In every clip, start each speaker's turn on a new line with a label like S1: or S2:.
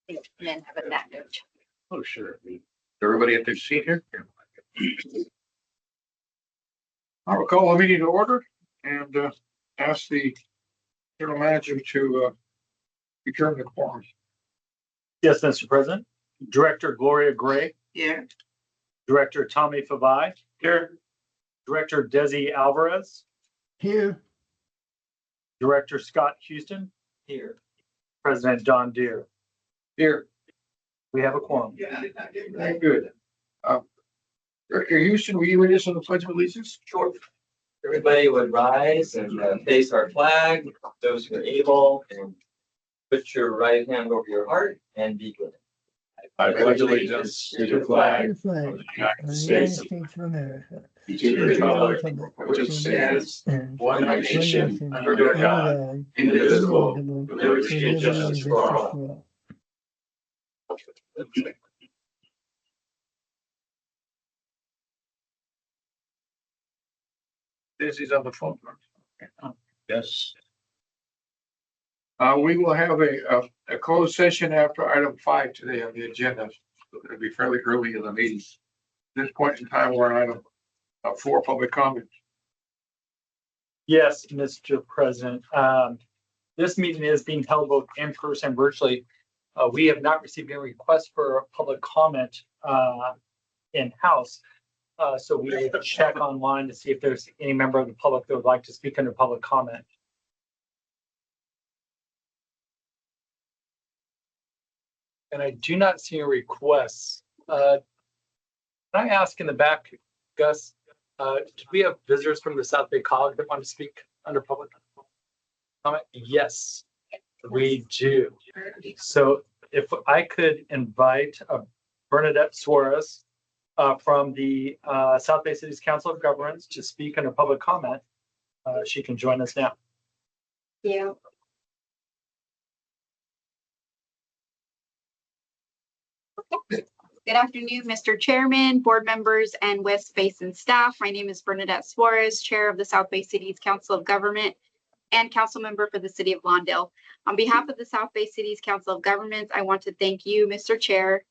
S1: And then have a that note.
S2: Oh, sure. Everybody at their seat here? I will call the meeting to order and ask the general manager to return the quorum.
S3: Yes, Mr. President. Director Gloria Gray,
S2: Yeah.
S3: Director Tommy Favai,
S2: Here.
S3: Director Desi Alvarez,
S4: Here.
S3: Director Scott Houston,
S2: Here.
S3: President John Deere.
S2: Here.
S3: We have a quorum.
S2: Very good. Director Houston, will you read us on the pledge of allegiance?
S5: Sure. Everybody would rise and face our flag, those who are able, and put your right hand over your heart and be good.
S2: I pledge allegiance to the flag
S4: The flag
S2: of the United
S4: of the
S2: States
S4: United States of America.
S2: and to the republic which stands one nation under God, indivisible, with liberty and justice for all. This is on the phone. Yes. We will have a closed session after item 5 today on the agenda. So it'll be fairly early in the meeting. At this point in time, we're on item 4, public comment.
S3: Yes, Mr. President. This meeting is being held both in person and virtually. We have not received any requests for public comment in-house. So we will check online to see if there's any member of the public that would like to speak under public comment. And I do not see any requests. Can I ask in the back, Gus, do we have visitors from the South Bay College that want to speak under public comment? Yes, we do. So if I could invite Bernadette Suarez from the South Bay Cities Council of Governments to speak under public comment, she can join us now.
S1: Yeah. Good afternoon, Mr. Chairman, board members, and West Basin staff. My name is Bernadette Suarez, Chair of the South Bay Cities Council of Government and council member for the city of Lawndale. On behalf of the South Bay Cities Council of Governments, I want to thank you, Mr. Chair,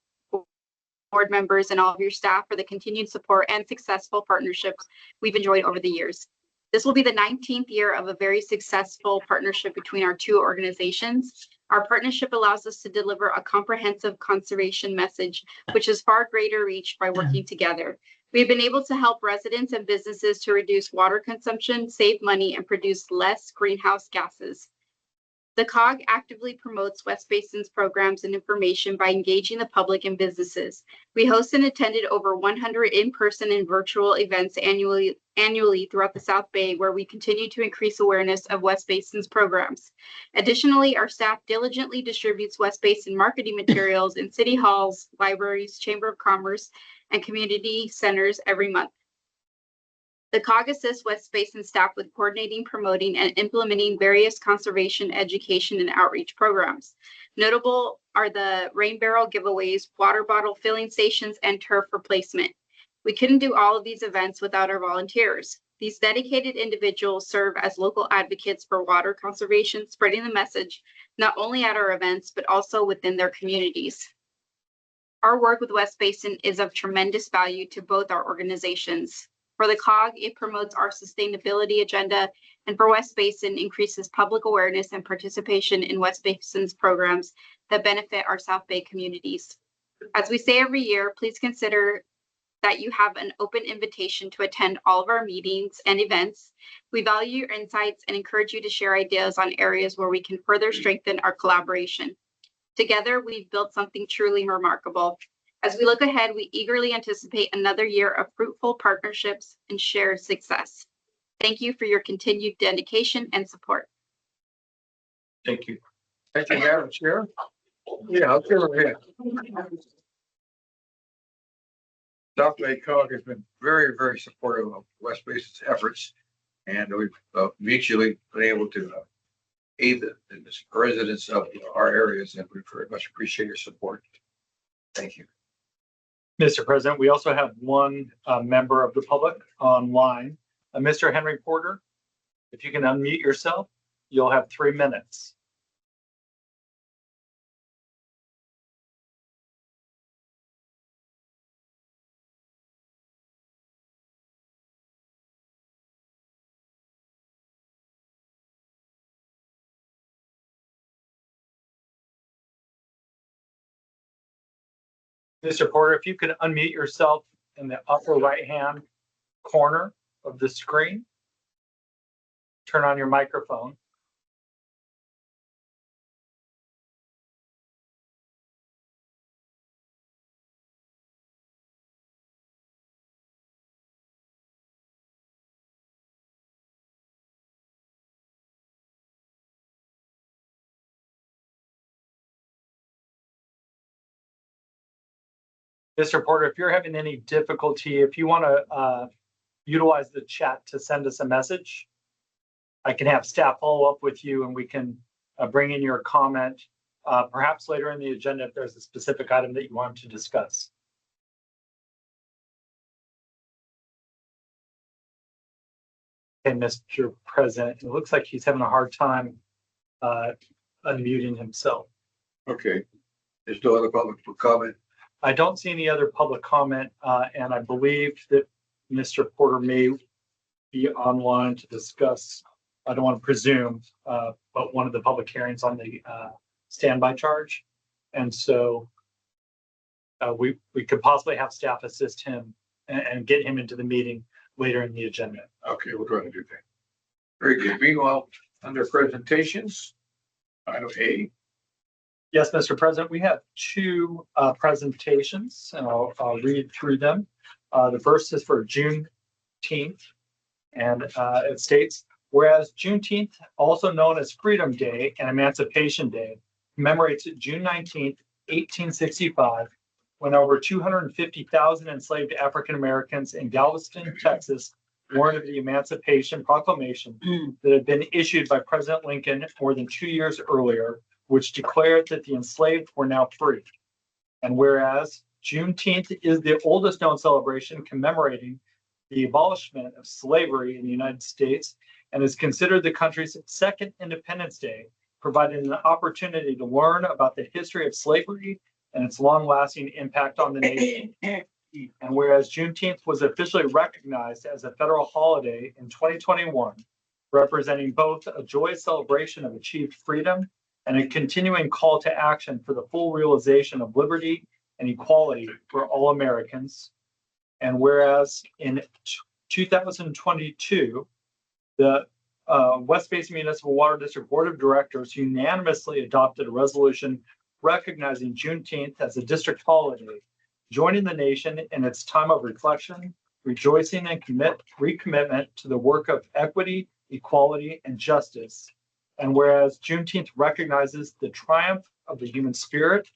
S1: board members, and all of your staff for the continued support and successful partnerships we've enjoyed over the years. This will be the 19th year of a very successful partnership between our two organizations. Our partnership allows us to deliver a comprehensive conservation message, which is far greater reach by working together. We've been able to help residents and businesses to reduce water consumption, save money, and produce less greenhouse gases. The COG actively promotes West Basin's programs and information by engaging the public and businesses. We host and attended over 100 in-person and virtual events annually throughout the South Bay, where we continue to increase awareness of West Basin's programs. Additionally, our staff diligently distributes West Basin marketing materials in city halls, libraries, chamber of commerce, and community centers every month. The COG assists West Basin staff with coordinating, promoting, and implementing various conservation, education, and outreach programs. Notable are the rain barrel giveaways, water bottle filling stations, and turf replacement. We couldn't do all of these events without our volunteers. These dedicated individuals serve as local advocates for water conservation, spreading the message not only at our events, but also within their communities. Our work with West Basin is of tremendous value to both our organizations. For the COG, it promotes our sustainability agenda, and for West Basin, increases public awareness and participation in West Basin's programs that benefit our South Bay communities. As we say every year, please consider that you have an open invitation to attend all of our meetings and events. We value your insights and encourage you to share ideas on areas where we can further strengthen our collaboration. Together, we've built something truly remarkable. As we look ahead, we eagerly anticipate another year of fruitful partnerships and shared success. Thank you for your continued dedication and support.
S2: Thank you. Thank you, Madam Chair. Yeah, I'll give her a hand. South Bay COG has been very, very supportive of West Basin's efforts, and we've mutually been able to aid the residents of our areas, and we very much appreciate your support. Thank you.
S3: Mr. President, we also have one member of the public online, Mr. Henry Porter. If you can unmute yourself, you'll have 3 minutes. Mr. Porter, if you could unmute yourself in the upper right-hand corner of the screen. Turn on your microphone. Mr. Porter, if you're having any difficulty, if you want to utilize the chat to send us a message, I can have staff follow up with you and we can bring in your comment perhaps later in the agenda if there's a specific item that you want to discuss. Okay, Mr. President, it looks like he's having a hard time unmuting himself.
S2: Okay. There's no other public comment.
S3: I don't see any other public comment, and I believe that Mr. Porter may be online to discuss, I don't want to presume, but one of the public hearings on the standby charge. And so we could possibly have staff assist him and get him into the meeting later in the agenda.
S2: Okay, we'll try to do that. Very good. Meanwhile, under presentations, item A.
S3: Yes, Mr. President, we have two presentations, and I'll read through them. The first is for Juneteenth, and it states, whereas Juneteenth, also known as Freedom Day and Emancipation Day, commemorates June 19th, 1865, when over 250,000 enslaved African Americans in Galveston, Texas, warned of the Emancipation Proclamation that had been issued by President Lincoln more than 2 years earlier, which declared that the enslaved were now free. And whereas Juneteenth is the oldest known celebration commemorating the abolishment of slavery in the United States and is considered the country's second Independence Day, providing an opportunity to learn about the history of slavery and its long-lasting impact on the nation. And whereas Juneteenth was officially recognized as a federal holiday in 2021, representing both a joyous celebration of achieved freedom and a continuing call to action for the full realization of liberty and equality for all Americans. And whereas in 2022, the West Basin Municipal Water District Board of Directors unanimously adopted a resolution recognizing Juneteenth as a district holiday, joining the nation in its time of reflection, rejoicing, and recommitment to the work of equity, equality, and justice. And whereas Juneteenth recognizes the triumph of the human spirit,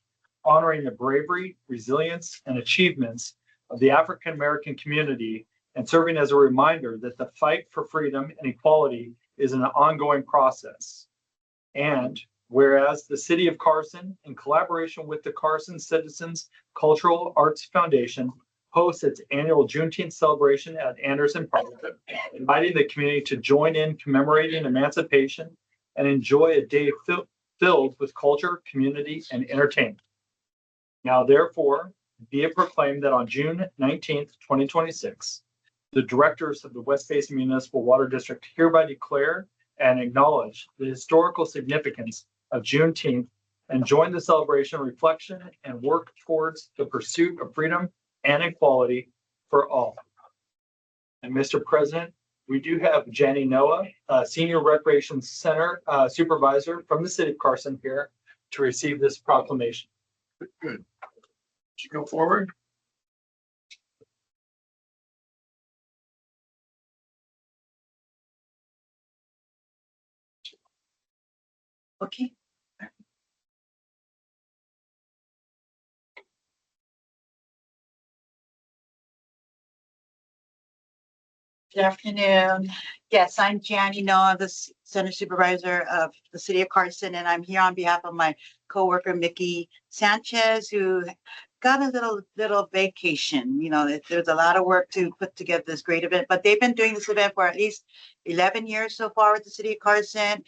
S3: honoring the bravery, resilience, and achievements of the African American community, and serving as a reminder that the fight for freedom and equality is an ongoing process. And whereas the City of Carson, in collaboration with the Carson Citizens Cultural Arts Foundation, hosts its annual Juneteenth celebration at Anderson Park, inviting the community to join in commemorating emancipation and enjoy a day filled with culture, community, and entertainment. Now, therefore, be it proclaimed that on June 19th, 2026, the directors of the West Basin Municipal Water District hereby declare and acknowledge the historical significance of Juneteenth and join the celebration, reflection, and work towards the pursuit of freedom and equality for all. And Mr. President, we do have Jenny Noah, Senior Recreation Center Supervisor from the City of Carson here to receive this proclamation.
S2: Good. Would you go forward?
S6: Okay. Good afternoon. Yes, I'm Janie Noah, the Center Supervisor of the City of Carson, and I'm here on behalf of my coworker, Mickey Sanchez, who got a little vacation. You know, there's a lot of work to put together this great event, but they've been doing this event for at least 11 years so far with the City of Carson.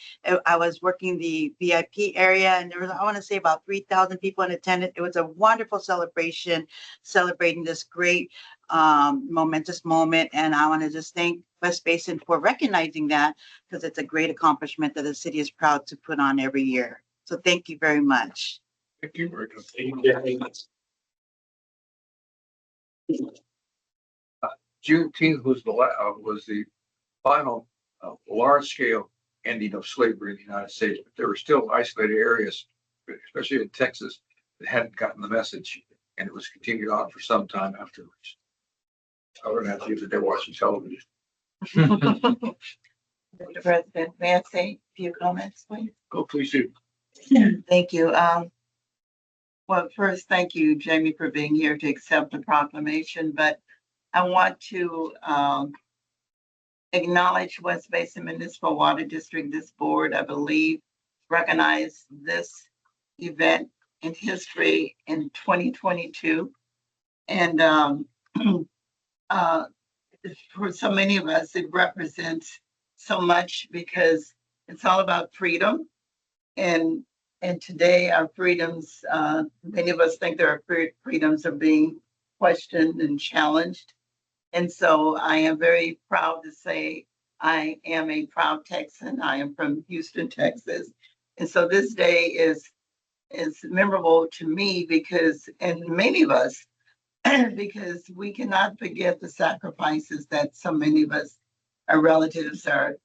S6: I was working the VIP area, and there was, I want to say, about 3,000 people in attendance. It was a wonderful celebration, celebrating this great momentous moment. And I want to just thank West Basin for recognizing that, because it's a great accomplishment that the city is proud to put on every year. So thank you very much.
S2: Thank you very much.
S3: Thank you very much.
S2: Juneteenth was was the final large scale ending of slavery in the United States, but there were still isolated areas, especially in Texas, that hadn't gotten the message, and it was continued on for some time afterwards. I don't have to use it. They're watching television.
S6: Mr. President, may I say a few comments, please?
S2: Go, please do.
S6: Thank you. Well, first, thank you, Jamie, for being here to accept the proclamation, but I want to acknowledge West Basin Municipal Water District. This board, I believe, recognized this event in history in 2022. And for so many of us, it represents so much because it's all about freedom. And today our freedoms, many of us think their freedoms are being questioned and challenged. And so I am very proud to say I am a proud Texan. I am from Houston, Texas. And so this day is memorable to me because, and many of us, because we cannot forget the sacrifices that so many of us, our relatives, our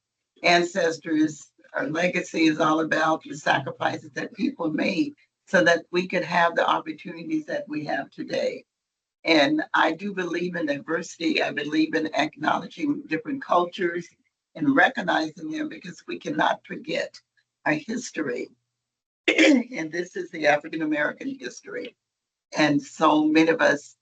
S6: ancestors, our legacy is all about the sacrifices that people made so that we could have the opportunities that we have today. And I do believe in diversity. I believe in acknowledging different cultures and recognizing them because we cannot forget our history. And this is the African American history. And so many of us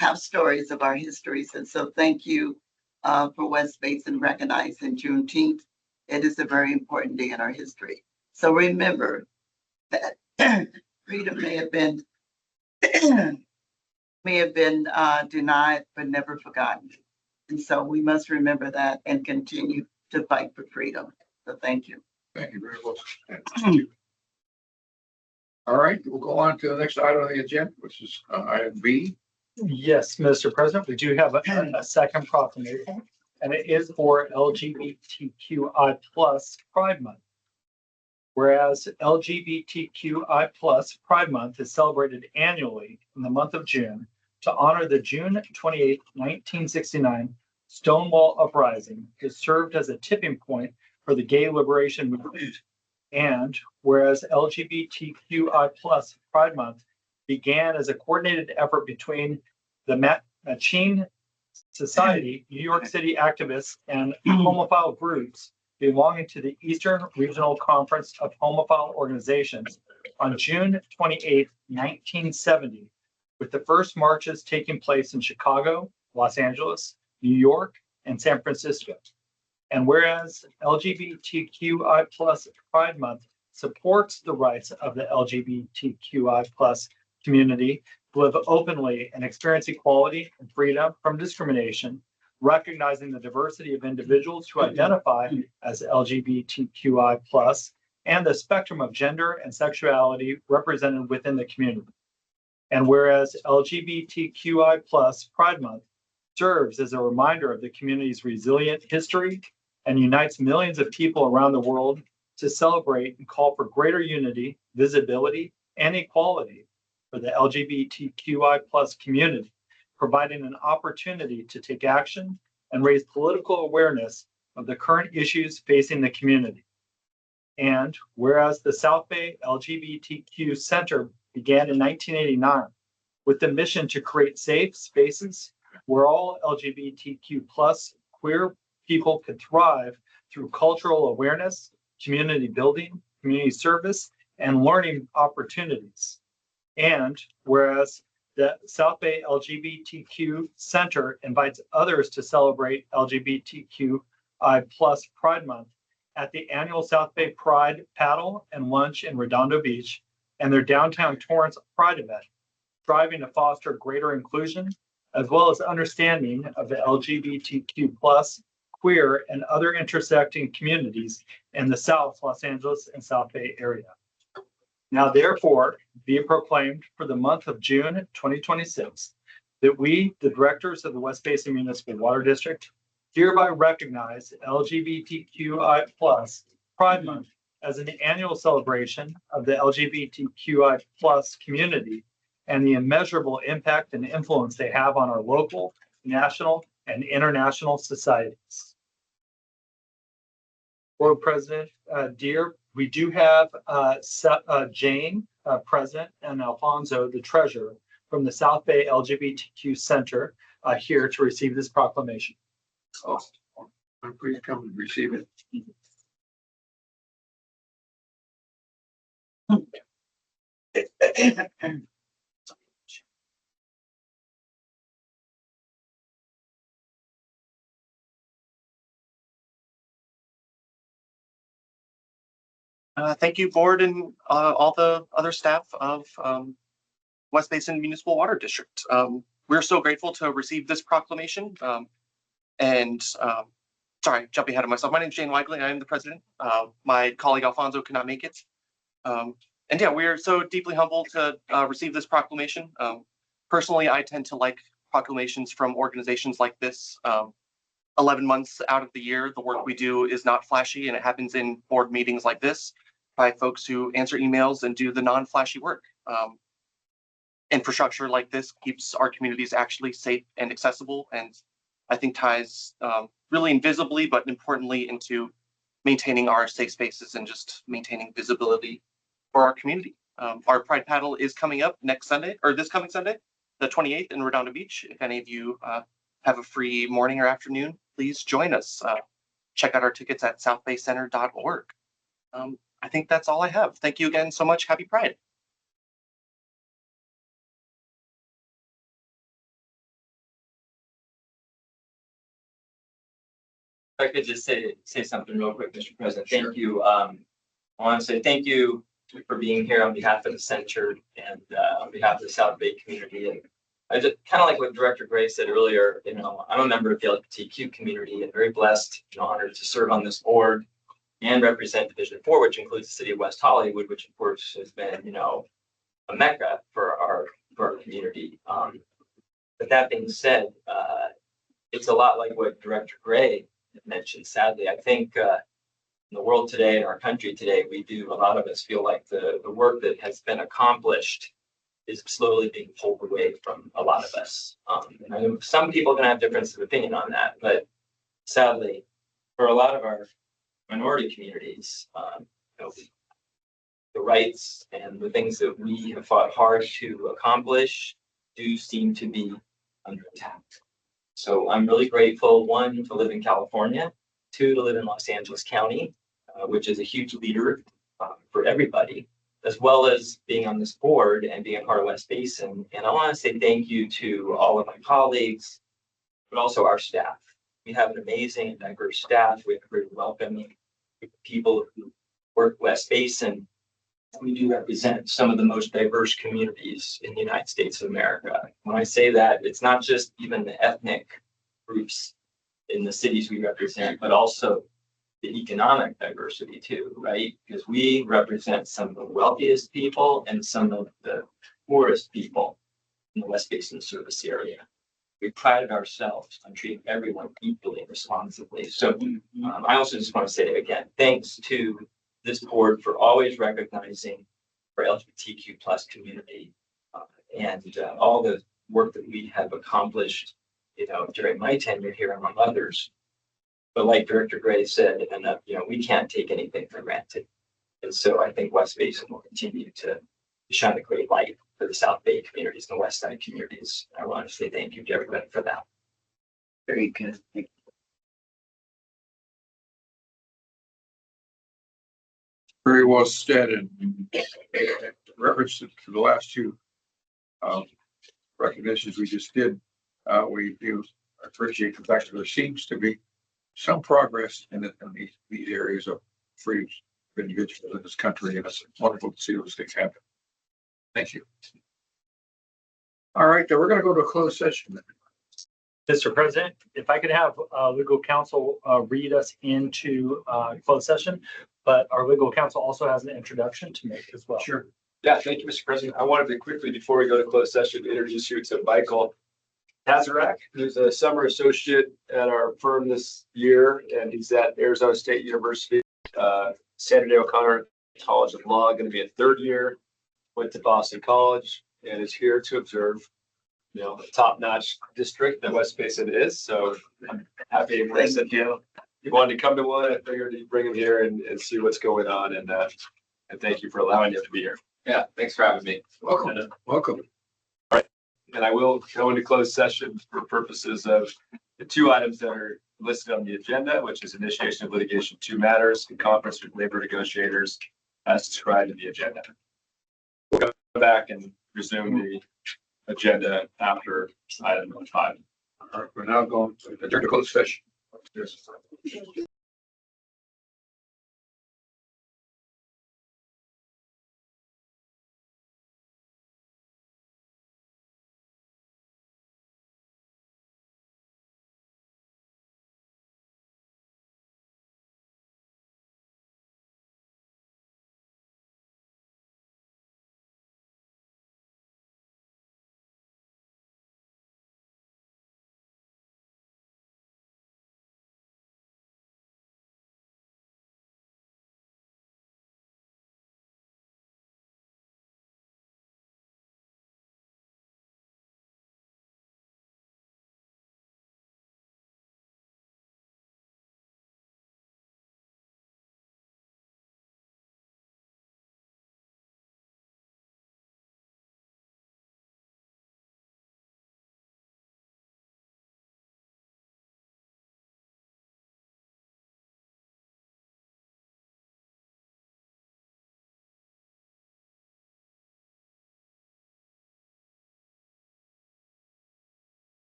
S6: have stories of our histories. And so thank you for West Basin recognizing Juneteenth. It is a very important day in our history. So remember that freedom may have been denied, but never forgotten. And so we must remember that and continue to fight for freedom. So thank you.
S2: Thank you very much. Thank you. All right, we'll go on to the next item on the agenda, which is item B.
S3: Yes, Mr. President, we do have a second proclamation, and it is for LGBTQI plus Pride Month. Whereas LGBTQI plus Pride Month is celebrated annually in the month of June to honor the June 28, 1969 Stonewall Uprising, it served as a tipping point for the gay liberation movement. And whereas LGBTQI plus Pride Month began as a coordinated effort between the Machine Society, New York City activists, and homophile groups belonging to the Eastern Regional Conference of Homophile Organizations on June 28, 1970, with the first marches taking place in Chicago, Los Angeles, New York, and San Francisco. And whereas LGBTQI plus Pride Month supports the rights of the LGBTQI plus community to live openly and experience equality and freedom from discrimination, recognizing the diversity of individuals who identify as LGBTQI plus and the spectrum of gender and sexuality represented within the community. And whereas LGBTQI plus Pride Month serves as a reminder of the community's resilient history and unites millions of people around the world to celebrate and call for greater unity, visibility, and equality for the LGBTQI plus community, providing an opportunity to take action and raise political awareness of the current issues facing the community. And whereas the South Bay LGBTQ Center began in 1989 with the mission to create safe spaces where all LGBTQ plus queer people could thrive through cultural awareness, community building, community service, and learning opportunities. And whereas the South Bay LGBTQ Center invites others to celebrate LGBTQI plus Pride Month at the annual South Bay Pride Paddle and Lunch in Redondo Beach and their downtown Torrance Pride event, striving to foster greater inclusion as well as understanding of the LGBTQ plus, queer, and other intersecting communities in the South Los Angeles and South Bay area. Now, therefore, be it proclaimed for the month of June 2026 that we, the directors of the West Basin Municipal Water District, hereby recognize LGBTQI plus Pride Month as an annual celebration of the LGBTQI plus community and the immeasurable impact and influence they have on our local, national, and international societies. Board President Deere, we do have Jane, President, and Alfonso, the Treasurer, from the South Bay LGBTQ Center here to receive this proclamation.
S2: Oh, please come and receive it.
S7: Thank you, board, and all the other staff of West Basin Municipal Water District. We're so grateful to receive this proclamation. Sorry, jumping ahead of myself. My name is Jane Weigley. I am the president. My colleague Alfonso could not make it. And yeah, we are so deeply humbled to receive this proclamation. Personally, I tend to like proclamations from organizations like this. 11 months out of the year, the work we do is not flashy, and it happens in board meetings like this by folks who answer emails and do the non-flashy work. Infrastructure like this keeps our communities actually safe and accessible, and I think ties really invisibly, but importantly, into maintaining our safe spaces and just maintaining visibility for our community. Our Pride Paddle is coming up next Sunday, or this coming Sunday, the 28th in Redondo Beach. If any of you have a free morning or afternoon, please join us. Check out our tickets at southbaycenter.org. I think that's all I have. Thank you again so much. Happy Pride.
S5: If I could just say something real quick, Mr. President. Thank you. I want to say thank you for being here on behalf of the center and on behalf of the South Bay community. And I just kind of like what Director Gray said earlier, I'm a member of the LGBTQ community and very blessed and honored to serve on this board and represent Division 4, which includes the city of West Hollywood, which of course has been, a mecca for our community. But that being said, it's a lot like what Director Gray mentioned. Sadly, I think in the world today, in our country today, a lot of us feel like the work that has been accomplished is slowly being pulled away from a lot of us. And I know some people can have differences of opinion on that, but sadly, for a lot of our minority communities, the rights and the things that we have fought hard to accomplish do seem to be under attack. So I'm really grateful, one, to live in California, two, to live in Los Angeles County, which is a huge leader for everybody, as well as being on this board and being a part of West Basin. And I want to say thank you to all of my colleagues, but also our staff. We have an amazing and diverse staff. We have a very welcoming group of people who work West Basin. We do represent some of the most diverse communities in the United States of America. When I say that, it's not just even the ethnic groups in the cities we represent, but also the economic diversity too, right? Because we represent some of the wealthiest people and some of the poorest people in the West Basin service area. We prided ourselves on treating everyone equally and responsibly. So I also just want to say again, thanks to this board for always recognizing our LGBTQ plus community and all the work that we have accomplished, during my tenure here, among others. But like Director Gray said, and we can't take anything for granted. And so I think West Basin will continue to shine a great light for the South Bay communities and the West Side communities. I want to say thank you to everybody for that.
S6: Very good. Thank you.
S2: Very well said. And reference to the last two recognitions we just did, we do appreciate the fact that there seems to be some progress in these areas of freedoms for individuals in this country, and it's wonderful to see those things happen. Thank you. All right, then we're going to go to a closed session.
S3: Mr. President, if I could have legal counsel read us into closed session, but our legal counsel also has an introduction to make as well.
S2: Sure.
S8: Yeah, thank you, Mr. President. I wanted to quickly, before we go to closed session, introduce you to Michael Tazarak, who's a summer associate at our firm this year, and he's at Arizona State University, Sandra Day O'Connor College of Law, going to be a third year, went to Boston College, and is here to observe, a top-notch district that West Basin is. So I'm happy when I said, you wanted to come to one, I figured you'd bring him here and see what's going on. And thank you for allowing him to be here.
S5: Yeah, thanks for having me.
S2: Welcome, welcome.
S8: And I will go into closed session for purposes of the two items that are listed on the agenda, which is initiation of litigation, 2 matters, and conference with labor negotiators as described in the agenda. We'll go back and resume the agenda after item number 5.
S2: All right, we're now going to adjourn to closed session.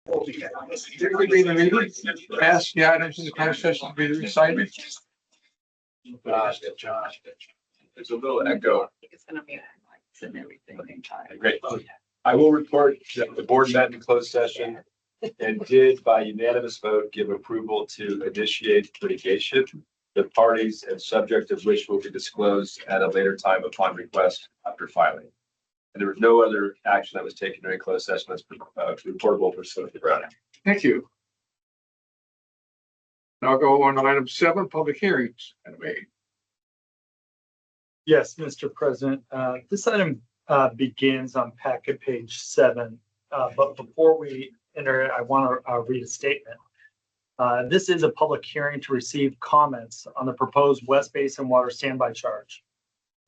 S2: There would be the meeting, pass the items in the closed session to be recited.
S8: There's a little echo.
S1: It's gonna be lights and everything.
S8: Great. I will report that the board met in closed session and did by unanimous vote give approval to initiate litigation. The parties and subject of which will be disclosed at a later time upon request after filing. And there was no other action that was taken during closed session that's reportable for Senator Brown.
S2: Thank you. Now go on to item 7, public hearings.
S3: Yes, Mr. President, this item begins on packet page 7. But before we enter it, I want to read a statement. This is a public hearing to receive comments on the proposed West Basin water standby charge.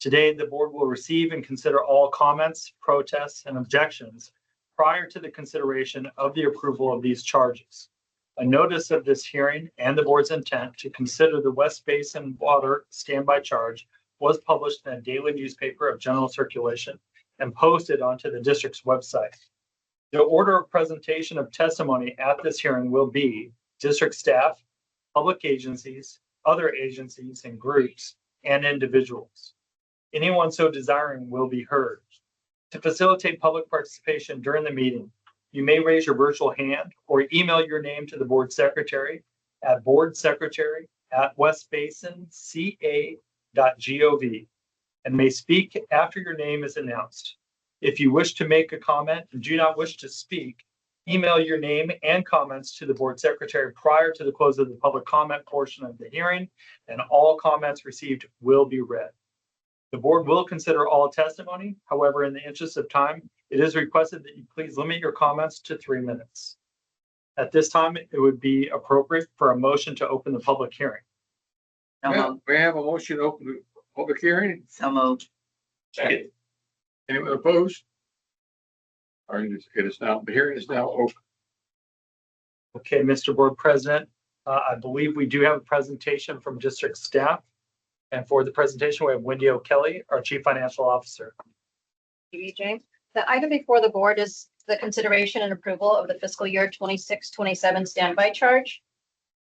S3: Today, the board will receive and consider all comments, protests, and objections prior to the consideration of the approval of these charges. A notice of this hearing and the board's intent to consider the West Basin water standby charge was published in a daily newspaper of general circulation and posted onto the district's website. The order of presentation of testimony at this hearing will be district staff, public agencies, other agencies and groups, and individuals. Anyone so desiring will be heard. To facilitate public participation during the meeting, you may raise your virtual hand or email your name to the board secretary at boardsecretary@westbasinca.gov and may speak after your name is announced. If you wish to make a comment and do not wish to speak, email your name and comments to the board secretary prior to the close of the public comment portion of the hearing, and all comments received will be read. The board will consider all testimony. However, in the interest of time, it is requested that you please limit your comments to 3 minutes. At this time, it would be appropriate for a motion to open the public hearing.
S2: We have a motion to open the public hearing.
S6: So moved.
S8: Second.
S2: Anyone opposed? All right, the hearing is now open.
S3: Okay, Mr. Board President, I believe we do have a presentation from district staff. And for the presentation, we have Wendy O'Kelly, our Chief Financial Officer.
S9: Thank you, James. The item before the board is the consideration and approval of the fiscal year 26-27 standby charge.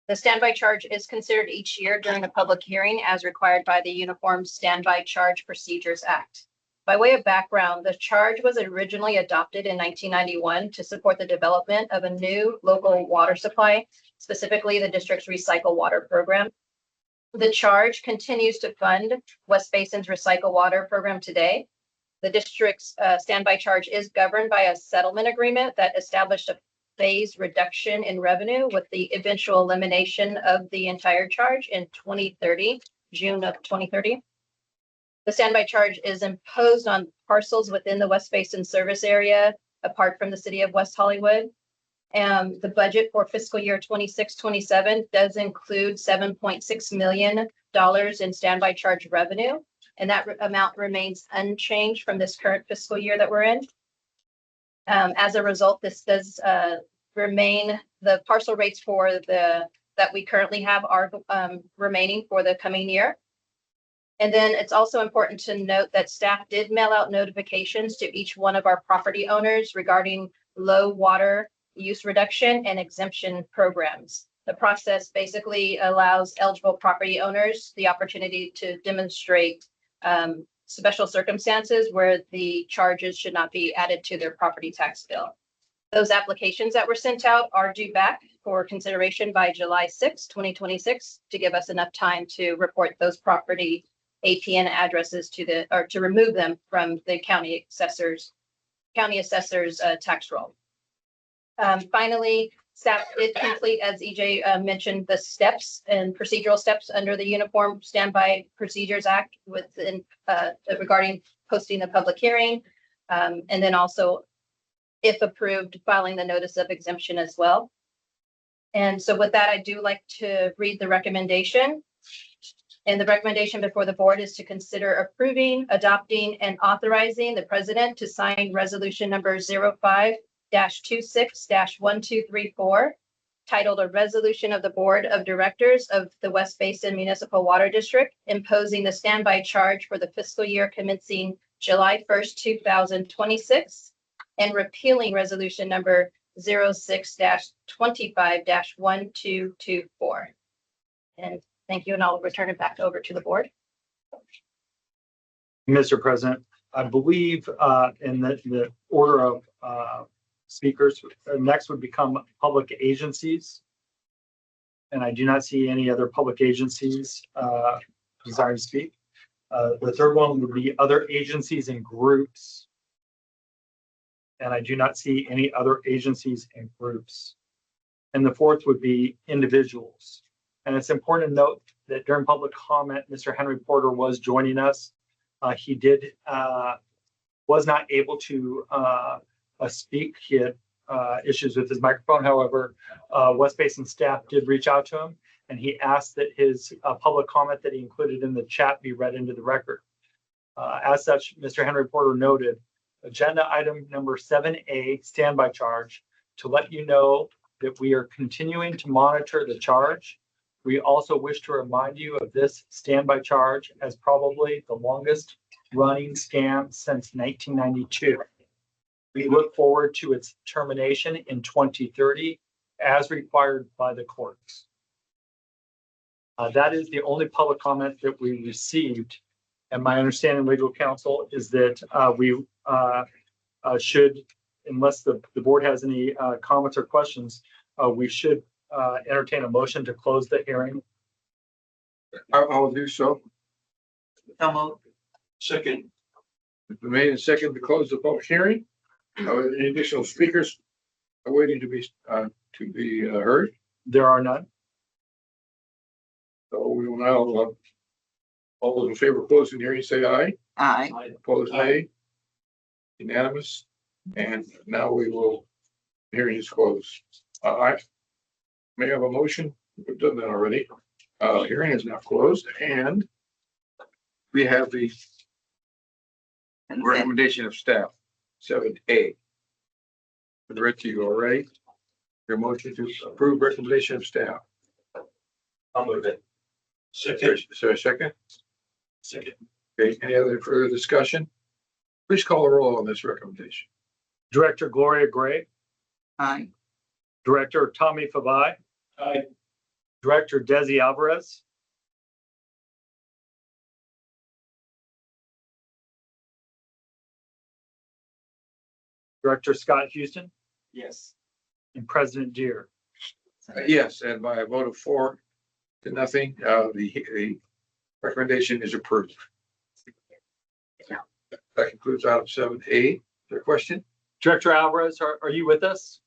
S9: The standby charge is considered each year during a public hearing as required by the Uniform Standby Charge Procedures Act. By way of background, the charge was originally adopted in 1991 to support the development of a new local water supply, specifically the district's recycle water program. The charge continues to fund West Basin's recycle water program today. The district's standby charge is governed by a settlement agreement that established a phased reduction in revenue with the eventual elimination of the entire charge in 2030, June of 2030. The standby charge is imposed on parcels within the West Basin service area, apart from the city of West Hollywood. And the budget for fiscal year 26-27 does include $7.6 million in standby charge revenue. And that amount remains unchanged from this current fiscal year that we're in. As a result, this does remain, the parcel rates for that we currently have are remaining for the coming year. And then it's also important to note that staff did mail out notifications to each one of our property owners regarding low water use reduction and exemption programs. The process basically allows eligible property owners the opportunity to demonstrate special circumstances where the charges should not be added to their property tax bill. Those applications that were sent out are due back for consideration by July 6, 2026, to give us enough time to report those property APN addresses to remove them from the county assessor's tax roll. Finally, staff did complete, as EJ mentioned, the steps and procedural steps under the Uniform Standby Procedures Act regarding posting the public hearing, and then also, if approved, filing the notice of exemption as well. And so with that, I do like to read the recommendation. And the recommendation before the board is to consider approving, adopting, and authorizing the president to sign resolution number 05-26-1234, titled A Resolution of the Board of Directors of the West Basin Municipal Water District, imposing the standby charge for the fiscal year commencing July 1st, 2026, and repealing resolution number 06-25-1224. And thank you, and I'll return it back over to the board.
S3: Mr. President, I believe in the order of speakers, next would become public agencies. And I do not see any other public agencies desiring to speak. The third one would be other agencies and groups. And I do not see any other agencies and groups. And the fourth would be individuals. And it's important to note that during public comment, Mr. Henry Porter was joining us. He was not able to speak. He had issues with his microphone. However, West Basin staff did reach out to him, and he asked that his public comment that he included in the chat be read into the record. As such, Mr. Henry Porter noted, agenda item number 7A, standby charge, to let you know that we are continuing to monitor the charge. We also wish to remind you of this standby charge as probably the longest running scam since 1992. We look forward to its termination in 2030 as required by the courts. That is the only public comment that we received. And my understanding, legal counsel, is that we should, unless the board has any comments or questions, we should entertain a motion to close the hearing.
S2: I'll do so.
S8: Second.
S2: It's been made and second to close the public hearing. Any additional speakers are waiting to be heard?
S3: There are none.
S2: So we will now, all those in favor of closing the hearing, say aye.
S6: Aye.
S2: Opposed, nay. Unanimous. And now we will, hearing is closed. I may have a motion. We've done that already. Hearing is now closed, and we have the recommendation of staff, 7A. For the read to you already. Your motion to approve recommendation of staff.
S8: I'll move it.
S2: Is there a second?
S8: Second.
S2: Okay, any other further discussion? Please call the roll on this recommendation.
S3: Director Gloria Gray,
S6: Aye.
S3: Director Tommy Fabai,
S8: Aye.
S3: Director Desi Alvarez, Director Scott Houston,
S8: Yes.
S3: and President Deere.
S2: Yes, and by a vote of 4-0, the recommendation is approved. That concludes item 7A. Is there a question?
S3: Director Alvarez, are you with us?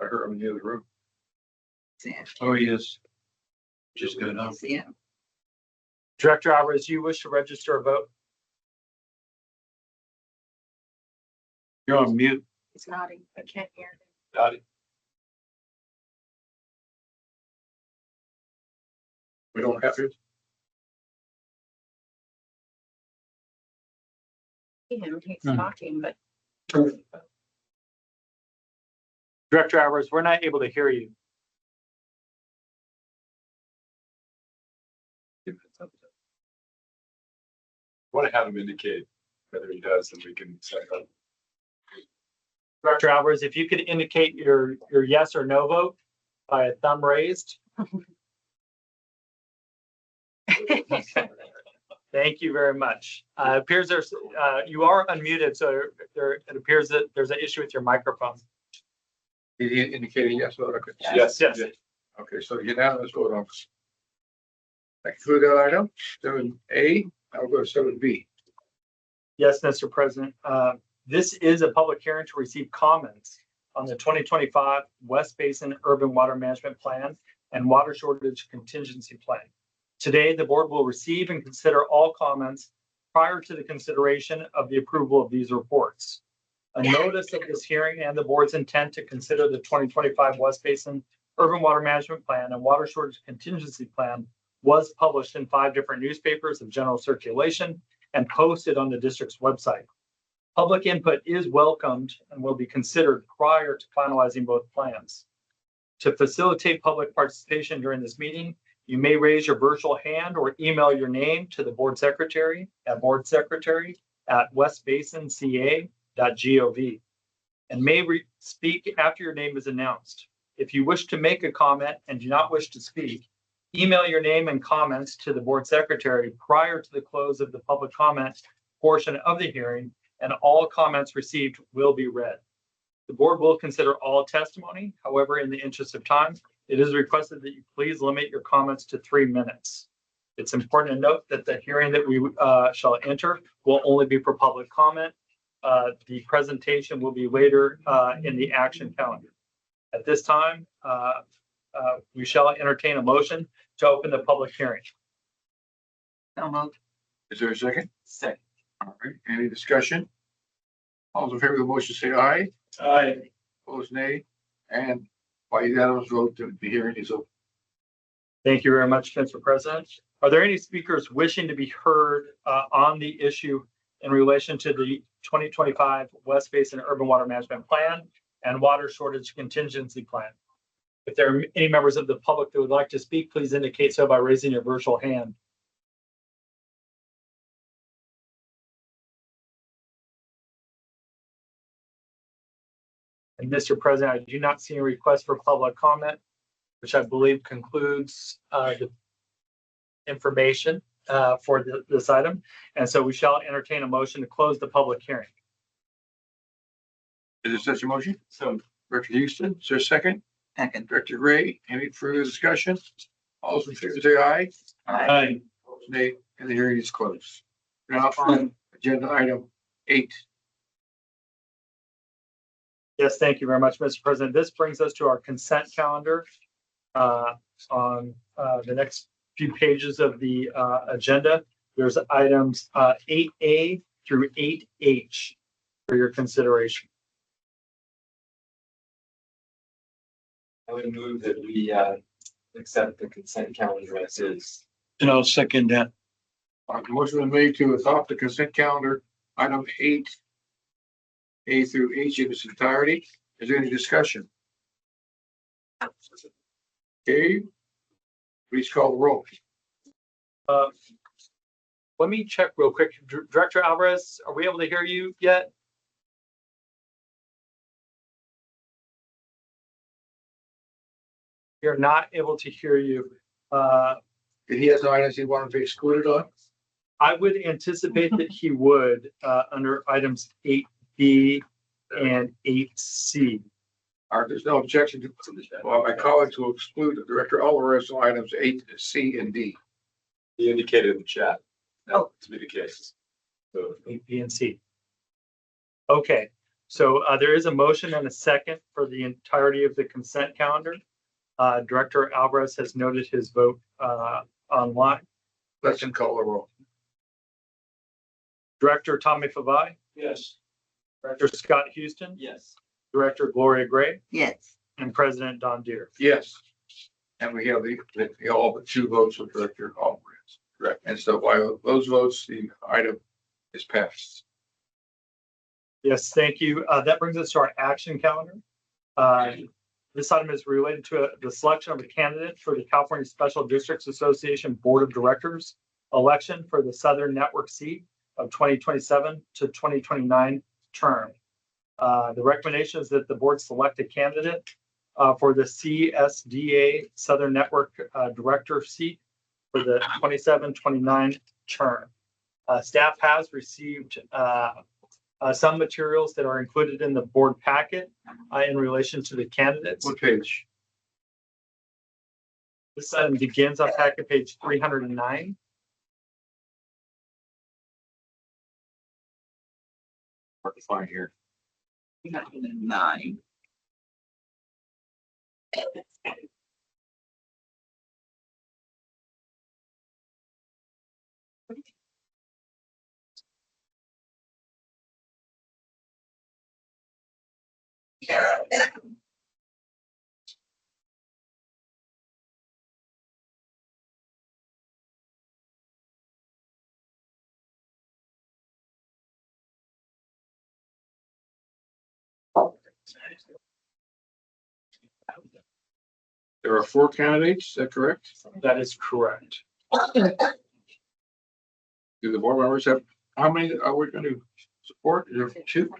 S2: I heard him in the other room. Oh, yes. Just good enough.
S3: Director Alvarez, do you wish to register a vote?
S2: You're on mute.
S9: He's nodding. I can't hear him.
S8: Got it.
S2: We don't have to.
S9: He's talking, but
S3: Director Alvarez, we're not able to hear you.
S8: Want to have him indicate whether he does, and we can set up.
S3: Director Alvarez, if you could indicate your yes or no vote by a thumb raised. Thank you very much. It appears there's you are unmuted, so it appears that there's an issue with your microphone.
S2: Did he indicate a yes vote? Okay.
S3: Yes.
S2: Okay, so unanimous vote on. That concludes that item. 7A. I'll go to 7B.
S3: Yes, Mr. President. This is a public hearing to receive comments on the 2025 West Basin Urban Water Management Plan and Water Shortage Contingency Plan. Today, the board will receive and consider all comments prior to the consideration of the approval of these reports. A notice of this hearing and the board's intent to consider the 2025 West Basin Urban Water Management Plan and Water Shortage Contingency Plan was published in 5 different newspapers of general circulation and posted on the district's website. Public input is welcomed and will be considered prior to finalizing both plans. To facilitate public participation during this meeting, you may raise your virtual hand or email your name to the board secretary at boardsecretary@westbasinca.gov. and may speak after your name is announced. If you wish to make a comment and do not wish to speak, email your name and comments to the board secretary prior to the close of the public comment portion of the hearing, and all comments received will be read. The board will consider all testimony. However, in the interest of time, it is requested that you please limit your comments to 3 minutes. It's important to note that the hearing that we shall enter will only be for public comment. The presentation will be later in the action calendar. At this time, we shall entertain a motion to open the public hearing.
S2: Is there a second?
S5: Second.
S2: All right, any discussion? All those in favor of the motion say aye.
S3: Aye.
S2: Opposed, nay. And by unanimous vote, the hearing is open.
S3: Thank you very much, Mr. President. Are there any speakers wishing to be heard on the issue in relation to the 2025 West Basin Urban Water Management Plan and Water Shortage Contingency Plan? If there are any members of the public that would like to speak, please indicate so by raising your virtual hand. And Mr. President, I do not see a request for public comment, which I believe concludes the information for this item. And so we shall entertain a motion to close the public hearing.
S2: Is there such a motion?
S5: So
S2: Director Houston, is there a second?
S6: Second.
S2: Director Ray, any further discussion? All those in favor say aye.
S3: Aye.
S2: Opposed, nay, and the hearing is closed. Now on agenda item 8.
S3: Yes, thank you very much, Mr. President. This brings us to our consent calendar on the next few pages of the agenda. There's items 8A through 8H for your consideration.
S5: I would move that we accept the consent calendar as is.
S2: And I'll second that. Motion been made to adopt the consent calendar, item 8, A through H in its entirety. Is there any discussion? Okay. Please call the roll.
S3: Let me check real quick. Director Alvarez, are we able to hear you yet? We are not able to hear you.
S2: If he has no items he wanted to be excluded on?
S3: I would anticipate that he would under items 8B and 8C.
S2: All right, there's no objection to, well, my colleagues will exclude the Director Alvarez on items 8C and D.
S8: He indicated in the chat. To be the case. So
S3: 8B and C. Okay, so there is a motion and a second for the entirety of the consent calendar. Director Alvarez has noted his vote online.
S2: Let's call the roll.
S3: Director Tommy Favai,
S8: yes.
S3: Director Scott Houston,
S5: Yes.
S3: Director Gloria Gray,
S6: Yes.
S3: and President Don Deere.
S2: Yes. And we have the all but 2 votes of Director Alvarez. Correct. And so by those votes, the item is passed.
S3: Yes, thank you. That brings us to our action calendar. This item is related to the selection of a candidate for the California Special Districts Association Board of Directors election for the Southern Network seat of 2027 to 2029 term. The recommendation is that the board select a candidate for the CSDA Southern Network Director seat for the 27-29 term. Staff has received some materials that are included in the board packet in relation to the candidates.
S2: What page?
S3: This item begins on packet page 309.
S2: Hard to find here.
S6: 9.
S2: There are 4 candidates, is that correct?
S3: That is correct.
S2: Do the board members have, how many are we going to support? Is there two?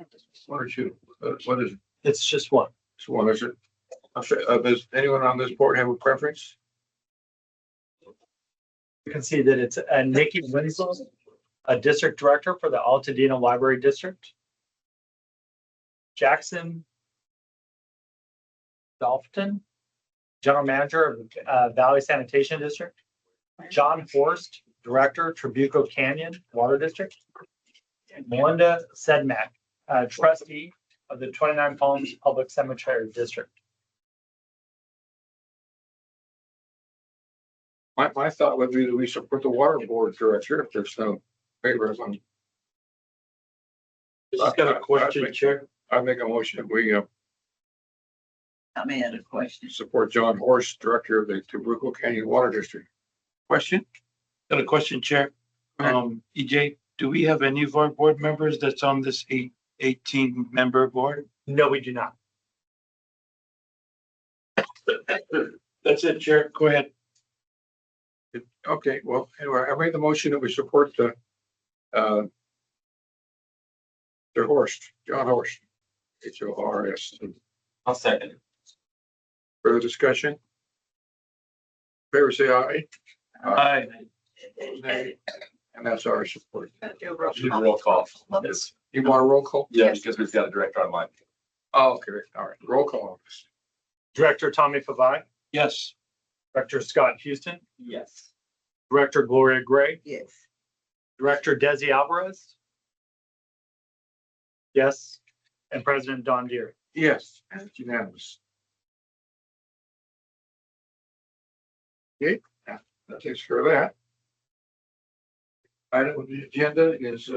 S2: One or two? What is it?
S3: It's just one.
S2: It's one, is it? Does anyone on this board have a preference?
S3: You can see that it's Nikki Winslow, a district director for the Altadena Library District. Jackson Dolphin, general manager of the Valley Sanitation District. John Forst, director, Trabuco Canyon Water District. Melinda Sedmak, trustee of the 29 Palms Public Cemetery District.
S2: My thought would be that we support the water board director if there's no favoritism.
S8: Just got a question, Chair.
S2: I make a motion, we
S6: I may have a question.
S2: support John Horst, director of the Trabuco Canyon Water District. Question?
S10: Got a question, Chair. EJ, do we have any of our board members that's on this 18-member board?
S3: No, we do not.
S10: That's it, Chair. Go ahead.
S2: Okay, well, anyway, I made the motion that we support the Horst, John Horst, HORS.
S5: I'll second it.
S2: Further discussion? Favor say aye.
S10: Aye.
S2: Nay. And that's our support.
S8: Do a roll call. Yes.
S2: You want a roll call?
S8: Yeah, because we've got a director online.
S2: Oh, okay, all right, roll call.
S3: Director Tommy Favai,
S10: Yes.
S3: Director Scott Houston,
S5: Yes.
S3: Director Gloria Gray,
S6: Yes.
S3: Director Desi Alvarez. Yes, and President Don Deere.
S2: Yes, and it's unanimous. Okay, that takes care of that. Item on the agenda is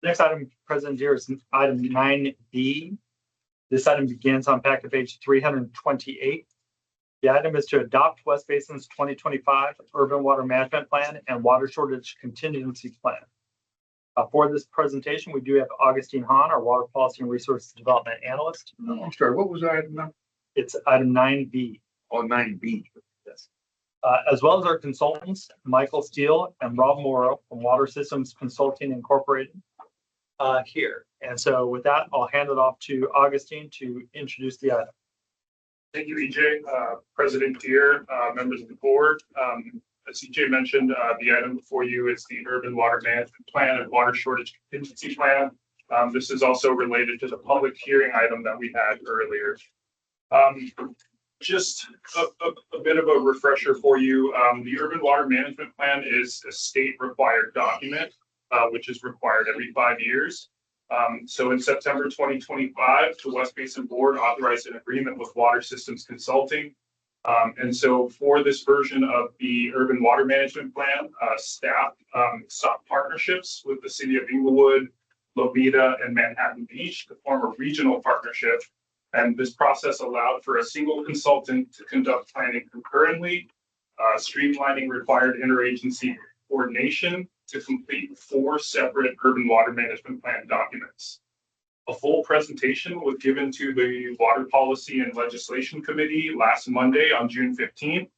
S3: Next item, President Deere, is item 9B. This item begins on packet page 328. The item is to adopt West Basin's 2025 Urban Water Management Plan and Water Shortage Contingency Plan. For this presentation, we do have Augustine Hahn, our Water Policy and Resource Development Analyst.
S2: I'm sorry, what was item number?
S3: It's item 9B.
S2: Oh, 9B.
S3: Yes. As well as our consultants, Michael Steele and Rob Morrow from Water Systems Consulting Incorporated here. And so with that, I'll hand it off to Augustine to introduce the item.
S11: Thank you, EJ, President Deere, members of the board. As EJ mentioned, the item before you is the Urban Water Management Plan and Water Shortage Contingency Plan. This is also related to the public hearing item that we had earlier. Just a bit of a refresher for you. The Urban Water Management Plan is a state required document, which is required every 5 years. So in September 2025, the West Basin Board authorized an agreement with Water Systems Consulting. And so for this version of the Urban Water Management Plan, staff sought partnerships with the city of Inglewood, Lomita, and Manhattan Beach to form a regional partnership. And this process allowed for a single consultant to conduct planning concurrently, streamlining required interagency coordination to complete 4 separate urban water management plan documents. A full presentation was given to the Water Policy and Legislation Committee last Monday on June 15th.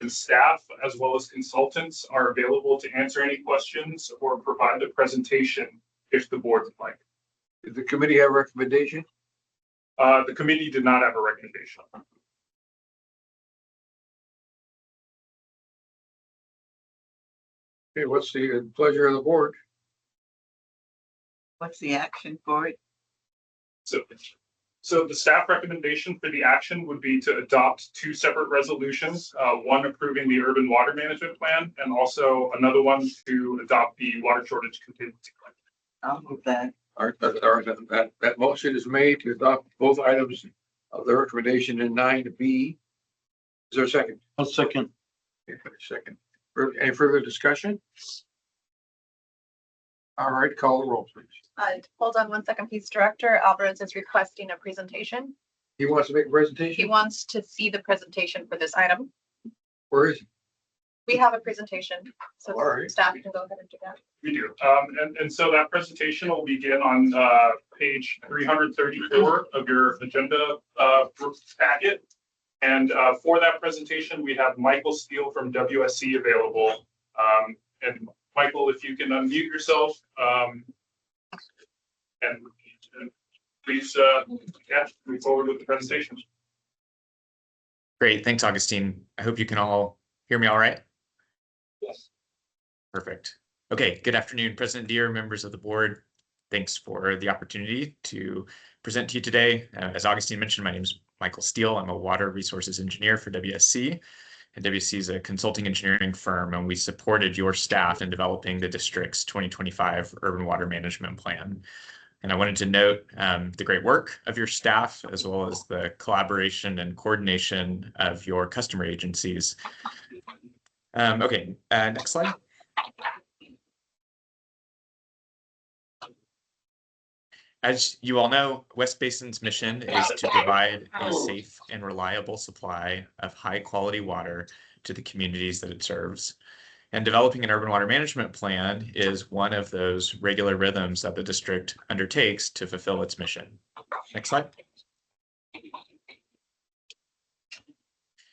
S11: And staff, as well as consultants, are available to answer any questions or provide the presentation if the board would like.
S2: Did the committee have a recommendation?
S11: The committee did not have a recommendation.
S2: Okay, what's the pleasure of the board?
S6: What's the action for it?
S11: So the staff recommendation for the action would be to adopt 2 separate resolutions, one approving the urban water management plan and also another one to adopt the water shortage contingency plan.
S6: I'll move that.
S2: All right, that motion is made to adopt both items of the recommendation in 9B. Is there a second?
S10: I'll second.
S2: Okay, second. Any further discussion? All right, call the roll, please.
S12: Hold on one second, please. Director Alvarez is requesting a presentation.
S2: He wants to make a
S12: He
S2: presentation?
S12: wants to see the presentation for this item.
S2: Where is he?
S12: We have a presentation, so
S2: All right.
S12: staff can go ahead and do that.
S11: We do. And so that presentation will begin on page 334 of your agenda packet. And for that presentation, we have Michael Steele from WSC available. And Michael, if you can unmute yourself, and please, yeah, move forward with the presentation.
S13: Great, thanks, Augustine. I hope you can all hear me all right.
S5: Yes.
S13: Perfect. Okay, good afternoon, President Deere, members of the board. Thanks for the opportunity to present to you today. As Augustine mentioned, my name is Michael Steele. I'm a water resources engineer for WSC. And WSC is a consulting engineering firm, and we supported your staff in developing the district's 2025 Urban Water Management Plan. And I wanted to note the great work of your staff, as well as the collaboration and coordination of your customer agencies. Okay, next slide. As you all know, West Basin's mission is to provide a safe and reliable supply of high quality water to the communities that it serves. And developing an urban water management plan is one of those regular rhythms that the district undertakes to fulfill its mission. Next slide.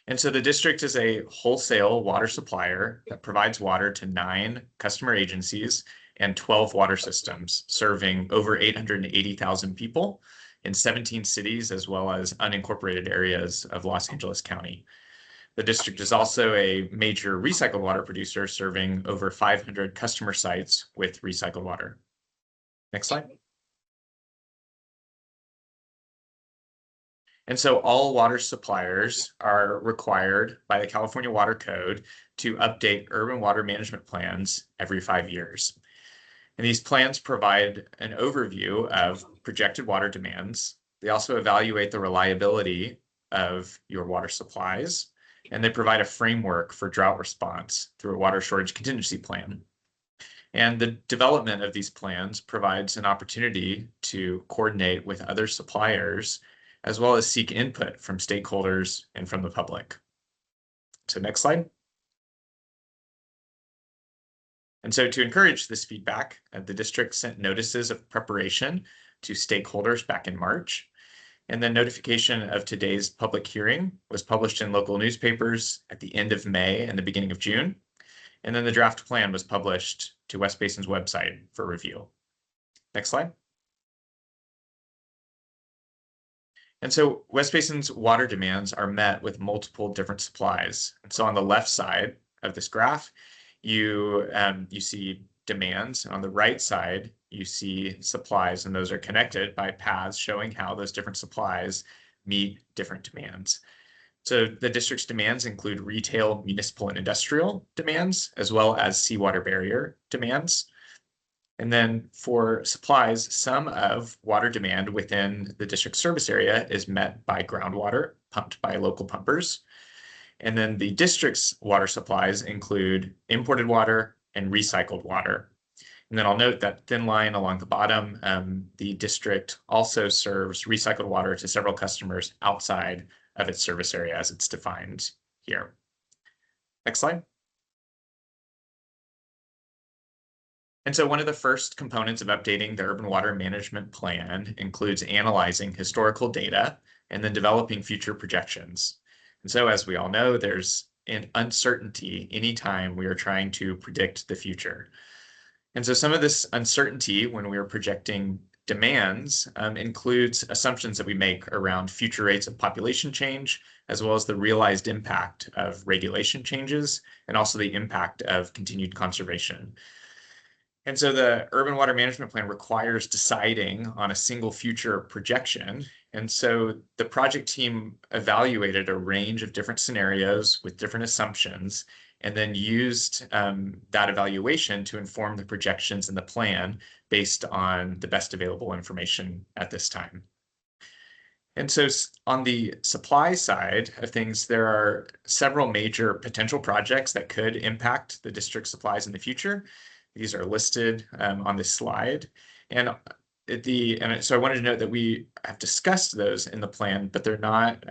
S13: And so the district is a wholesale water supplier that provides water to 9 customer agencies and 12 water systems, serving over 880,000 people in 17 cities, as well as unincorporated areas of Los Angeles County. The district is also a major recycled water producer, serving over 500 customer sites with recycled water. Next slide. And so all water suppliers are required by the California Water Code to update urban water management plans every 5 years. And these plans provide an overview of projected water demands. They also evaluate the reliability of your water supplies, and they provide a framework for drought response through a water shortage contingency plan. And the development of these plans provides an opportunity to coordinate with other suppliers, as well as seek input from stakeholders and from the public. So next slide. And so to encourage this feedback, the district sent notices of preparation to stakeholders back in March. And then notification of today's public hearing was published in local newspapers at the end of May and the beginning of June. And then the draft plan was published to West Basin's website for review. Next slide. And so West Basin's water demands are met with multiple different supplies. And so on the left side of this graph, you see demands. On the right side, you see supplies, and those are connected by paths showing how those different supplies meet different demands. So the district's demands include retail, municipal, and industrial demands, as well as seawater barrier demands. And then for supplies, some of water demand within the district service area is met by groundwater pumped by local pumpers. And then the district's water supplies include imported water and recycled water. And then I'll note that thin line along the bottom, the district also serves recycled water to several customers outside of its service area as it's defined here. Next slide. And so one of the first components of updating the urban water management plan includes analyzing historical data and then developing future projections. And so as we all know, there's an uncertainty anytime we are trying to predict the future. And so some of this uncertainty when we are projecting demands includes assumptions that we make around future rates of population change, as well as the realized impact of regulation changes, and also the impact of continued conservation. And so the urban water management plan requires deciding on a single future projection. And so the project team evaluated a range of different scenarios with different assumptions, and then used that evaluation to inform the projections in the plan based on the best available information at this time. And so on the supply side of things, there are several major potential projects that could impact the district supplies in the future. These are listed on this slide. And so I wanted to note that we have discussed those in the plan, but they're not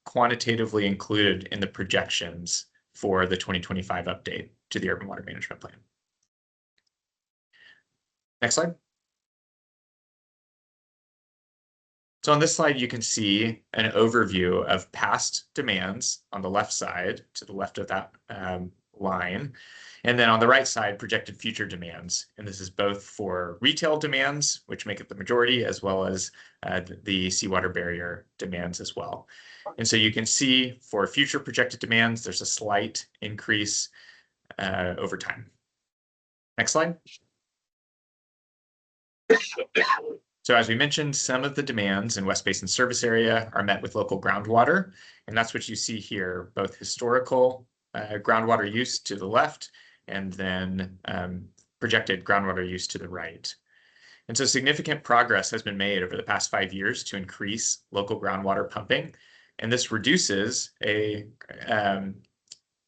S13: quantitatively included in the projections for the 2025 update to the urban water management plan. Next slide. So on this slide, you can see an overview of past demands on the left side, to the left of that line. And then on the right side, projected future demands. And this is both for retail demands, which make up the majority, as well as the seawater barrier demands as well. And so you can see for future projected demands, there's a slight increase over time. Next slide. So as we mentioned, some of the demands in West Basin service area are met with local groundwater, and that's what you see here, both historical groundwater use to the left and then projected groundwater use to the right. And so significant progress has been made over the past 5 years to increase local groundwater pumping, and this reduces a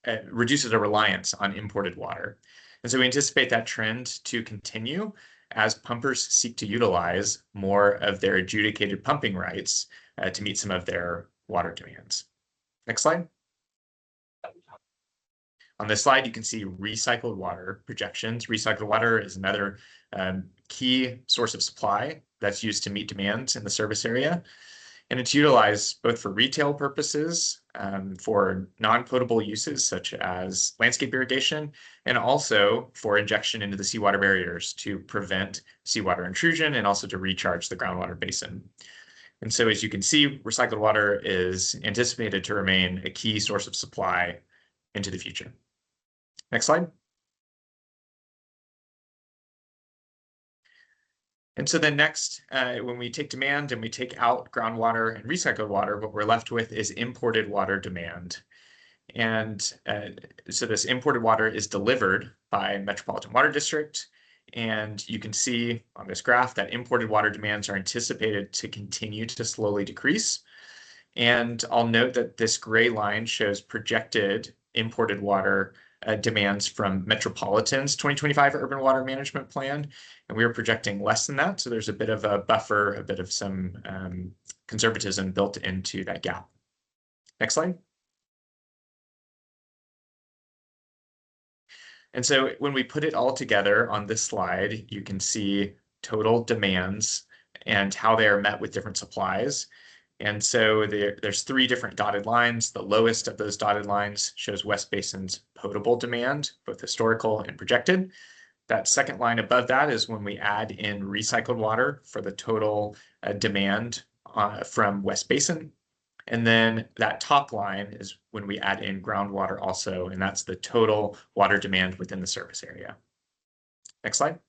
S13: reliance on imported water. And so we anticipate that trend to continue as pumpers seek to utilize more of their adjudicated pumping rights to meet some of their water demands. Next slide. On this slide, you can see recycled water projections. Recycled water is another key source of supply that's used to meet demands in the service area. And it's utilized both for retail purposes, for non-potable uses such as landscape irrigation, and also for injection into the seawater barriers to prevent seawater intrusion and also to recharge the groundwater basin. And so as you can see, recycled water is anticipated to remain a key source of supply into the future. Next slide. And so then next, when we take demand and we take out groundwater and recycled water, what we're left with is imported water demand. And so this imported water is delivered by Metropolitan Water District. And you can see on this graph that imported water demands are anticipated to continue to slowly decrease. And I'll note that this gray line shows projected imported water demands from Metropolitan's 2025 Urban Water Management Plan, and we are projecting less than that. So there's a bit of a buffer, a bit of some conservatism built into that gap. Next slide. And so when we put it all together on this slide, you can see total demands and how they are met with different supplies. And so there's 3 different dotted lines. The lowest of those dotted lines shows West Basin's potable demand, both historical and projected. That second line above that is when we add in recycled water for the total demand from West Basin. And then that top line is when we add in groundwater also, and that's the total water demand within the service area. Next slide.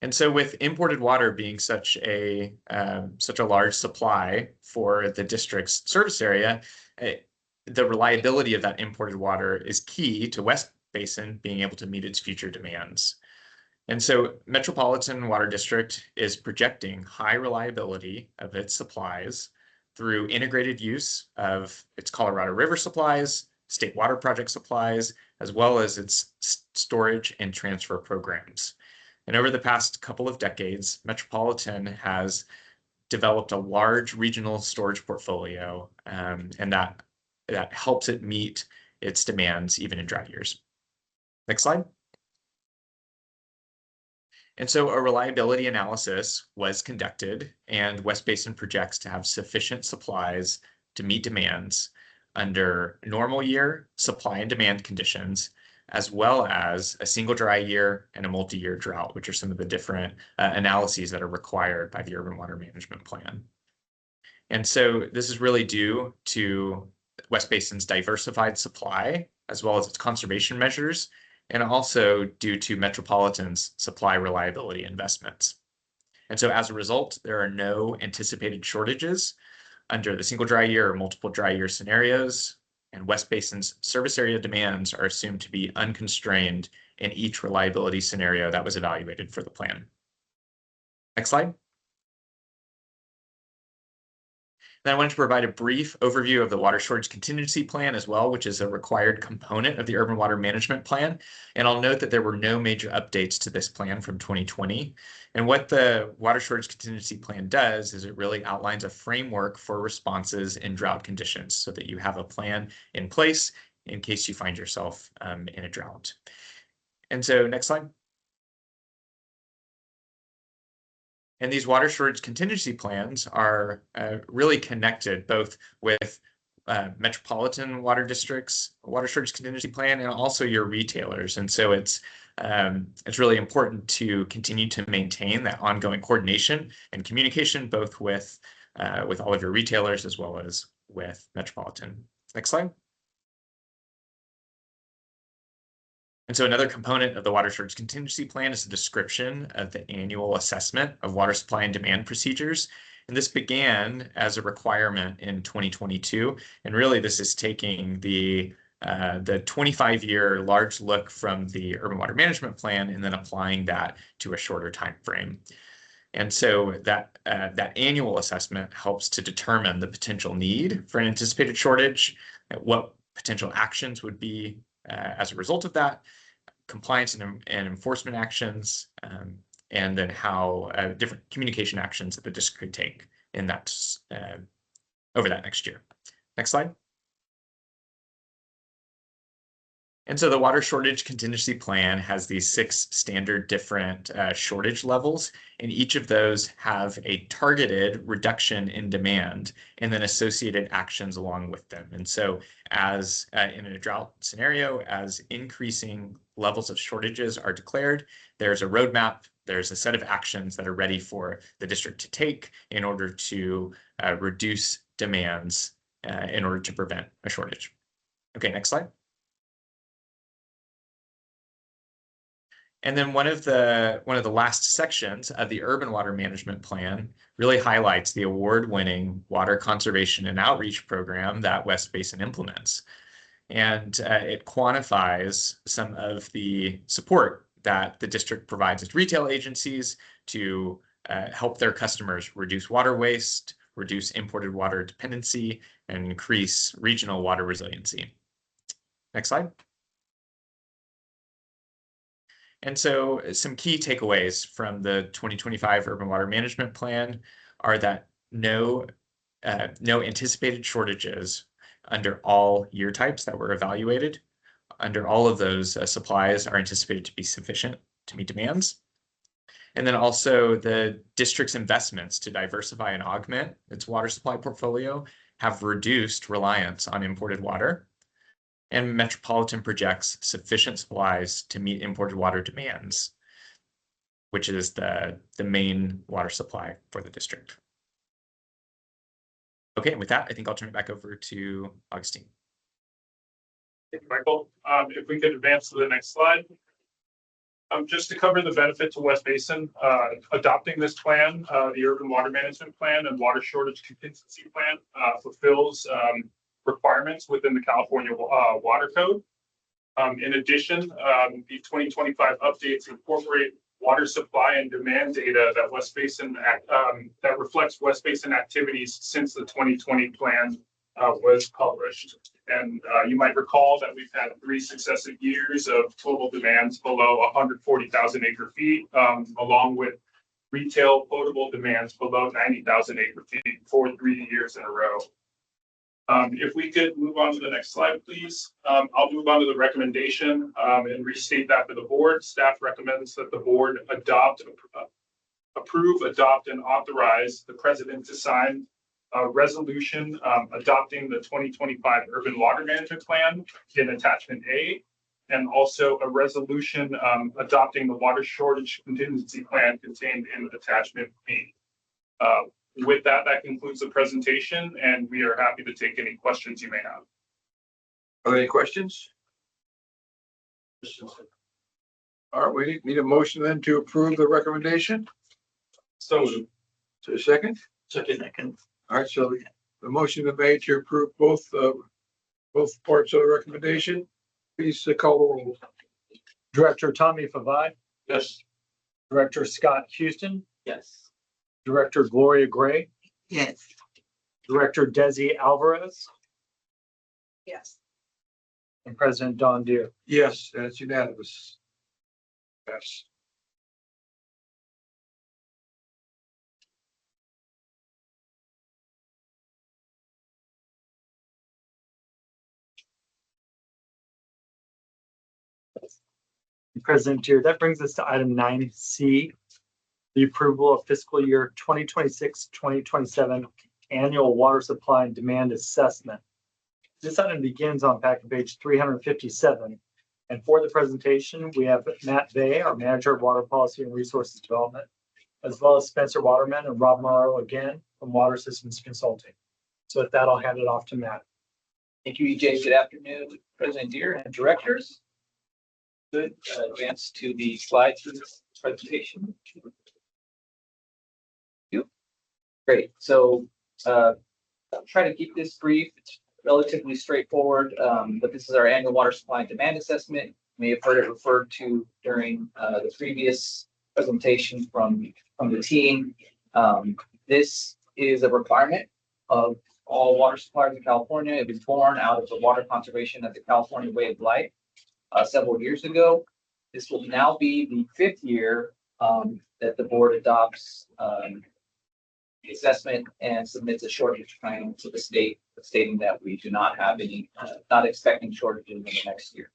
S13: And so with imported water being such a large supply for the district's service area, the reliability of that imported water is key to West Basin being able to meet its future demands. And so Metropolitan Water District is projecting high reliability of its supplies through integrated use of its Colorado River supplies, State Water Project supplies, as well as its storage and transfer programs. And over the past couple of decades, Metropolitan has developed a large regional storage portfolio, and that helps it meet its demands even in dry years. Next slide. And so a reliability analysis was conducted, and West Basin projects to have sufficient supplies to meet demands under normal year supply and demand conditions, as well as a single dry year and a multi-year drought, which are some of the different analyses that are required by the Urban Water Management Plan. And so this is really due to West Basin's diversified supply, as well as its conservation measures, and also due to Metropolitan's supply reliability investments. And so as a result, there are no anticipated shortages under the single dry year or multiple dry year scenarios, and West Basin's service area demands are assumed to be unconstrained in each reliability scenario that was evaluated for the plan. Next slide. Then I wanted to provide a brief overview of the Water Shortage Contingency Plan as well, which is a required component of the Urban Water Management Plan. And I'll note that there were no major updates to this plan from 2020. And what the Water Shortage Contingency Plan does is it really outlines a framework for responses in drought conditions so that you have a plan in place in case you find yourself in a drought. And so next slide. And these water shortage contingency plans are really connected both with metropolitan water districts, water shortage contingency plan, and also your retailers. And so it's really important to continue to maintain that ongoing coordination and communication, both with all of your retailers as well as with metropolitan. Next slide. And so another component of the water shortage contingency plan is a description of the annual assessment of water supply and demand procedures. And this began as a requirement in 2022. And really, this is taking the 25-year large look from the urban water management plan and then applying that to a shorter time frame. And so that annual assessment helps to determine the potential need for an anticipated shortage, what potential actions would be as a result of that, compliance and enforcement actions, and then how different communication actions that the district could take in that over that next year. Next slide. And so the water shortage contingency plan has these 6 standard different shortage levels, and each of those have a targeted reduction in demand and then associated actions along with them. And so as in a drought scenario, as increasing levels of shortages are declared, there's a roadmap, there's a set of actions that are ready for the district to take in order to reduce demands in order to prevent a shortage. Okay, next slide. And then one of the last sections of the urban water management plan really highlights the award-winning water conservation and outreach program that West Basin implements. And it quantifies some of the support that the district provides its retail agencies to help their customers reduce water waste, reduce imported water dependency, and increase regional water resiliency. Next slide. And so some key takeaways from the 2025 Urban Water Management Plan are that no anticipated shortages under all year types that were evaluated. Under all of those, supplies are anticipated to be sufficient to meet demands. And then also the district's investments to diversify and augment its water supply portfolio have reduced reliance on imported water. And Metropolitan projects sufficient supplies to meet imported water demands, which is the main water supply for the district. Okay, and with that, I think I'll turn it back over to Augustine.
S11: Thank you, Michael. If we could advance to the next slide. Just to cover the benefit to West Basin, adopting this plan, the Urban Water Management Plan and Water Shortage Contingency Plan fulfills requirements within the California Water Code. In addition, the 2025 updates incorporate water supply and demand data that West Basin that reflects West Basin activities since the 2020 plan was published. And you might recall that we've had 3 successive years of total demands below 140,000 acre feet, along with retail potable demands below 90,000 acre feet for 3 years in a row. If we could move on to the next slide, please. I'll move on to the recommendation and restate that for the board. Staff recommends that the board approve, adopt, and authorize the president to sign a resolution adopting the 2025 Urban Water Management Plan in Attachment A, and also a resolution adopting the Water Shortage Contingency Plan contained in Attachment B. With that, that concludes the presentation, and we are happy to take any questions you may have.
S2: Are there any questions? All right, we need a motion then to approve the recommendation.
S8: So,
S2: So a second?
S8: second.
S2: All right, so the motion is made to approve both parts of the recommendation. Please call the roll.
S3: Director Tommy Favai,
S8: Yes.
S3: Director Scott Houston,
S5: Yes.
S3: Director Gloria Gray,
S6: Yes.
S3: Director Desi Alvarez,
S12: Yes.
S3: and President Don Deere.
S2: Yes, and it's unanimous. Yes.
S3: President Deere, that brings us to item 9C, the approval of fiscal year 2026-2027 annual water supply and demand assessment This item begins on packet page 357. And for the presentation, we have Matt Bay, our Manager of Water Policy and Resources Development, as well as Spencer Waterman and Rob Morrow again from Water Systems Consulting. So with that, I'll hand it off to Matt.
S14: Thank you, EJ. Good afternoon, President Deere and directors. Good. Advance to the slides for this presentation. Great. So I'll try to keep this brief. It's relatively straightforward, but this is our annual water supply and demand assessment. You may have heard it referred to during the previous presentation from the team. This is a requirement of all water suppliers in California. It was born out of the water conservation as the California Way of Life several years ago. This will now be the 5th year that the board adopts the assessment and submits a shortage plan to the state, stating that we do not have any, not expecting shortages in the next year.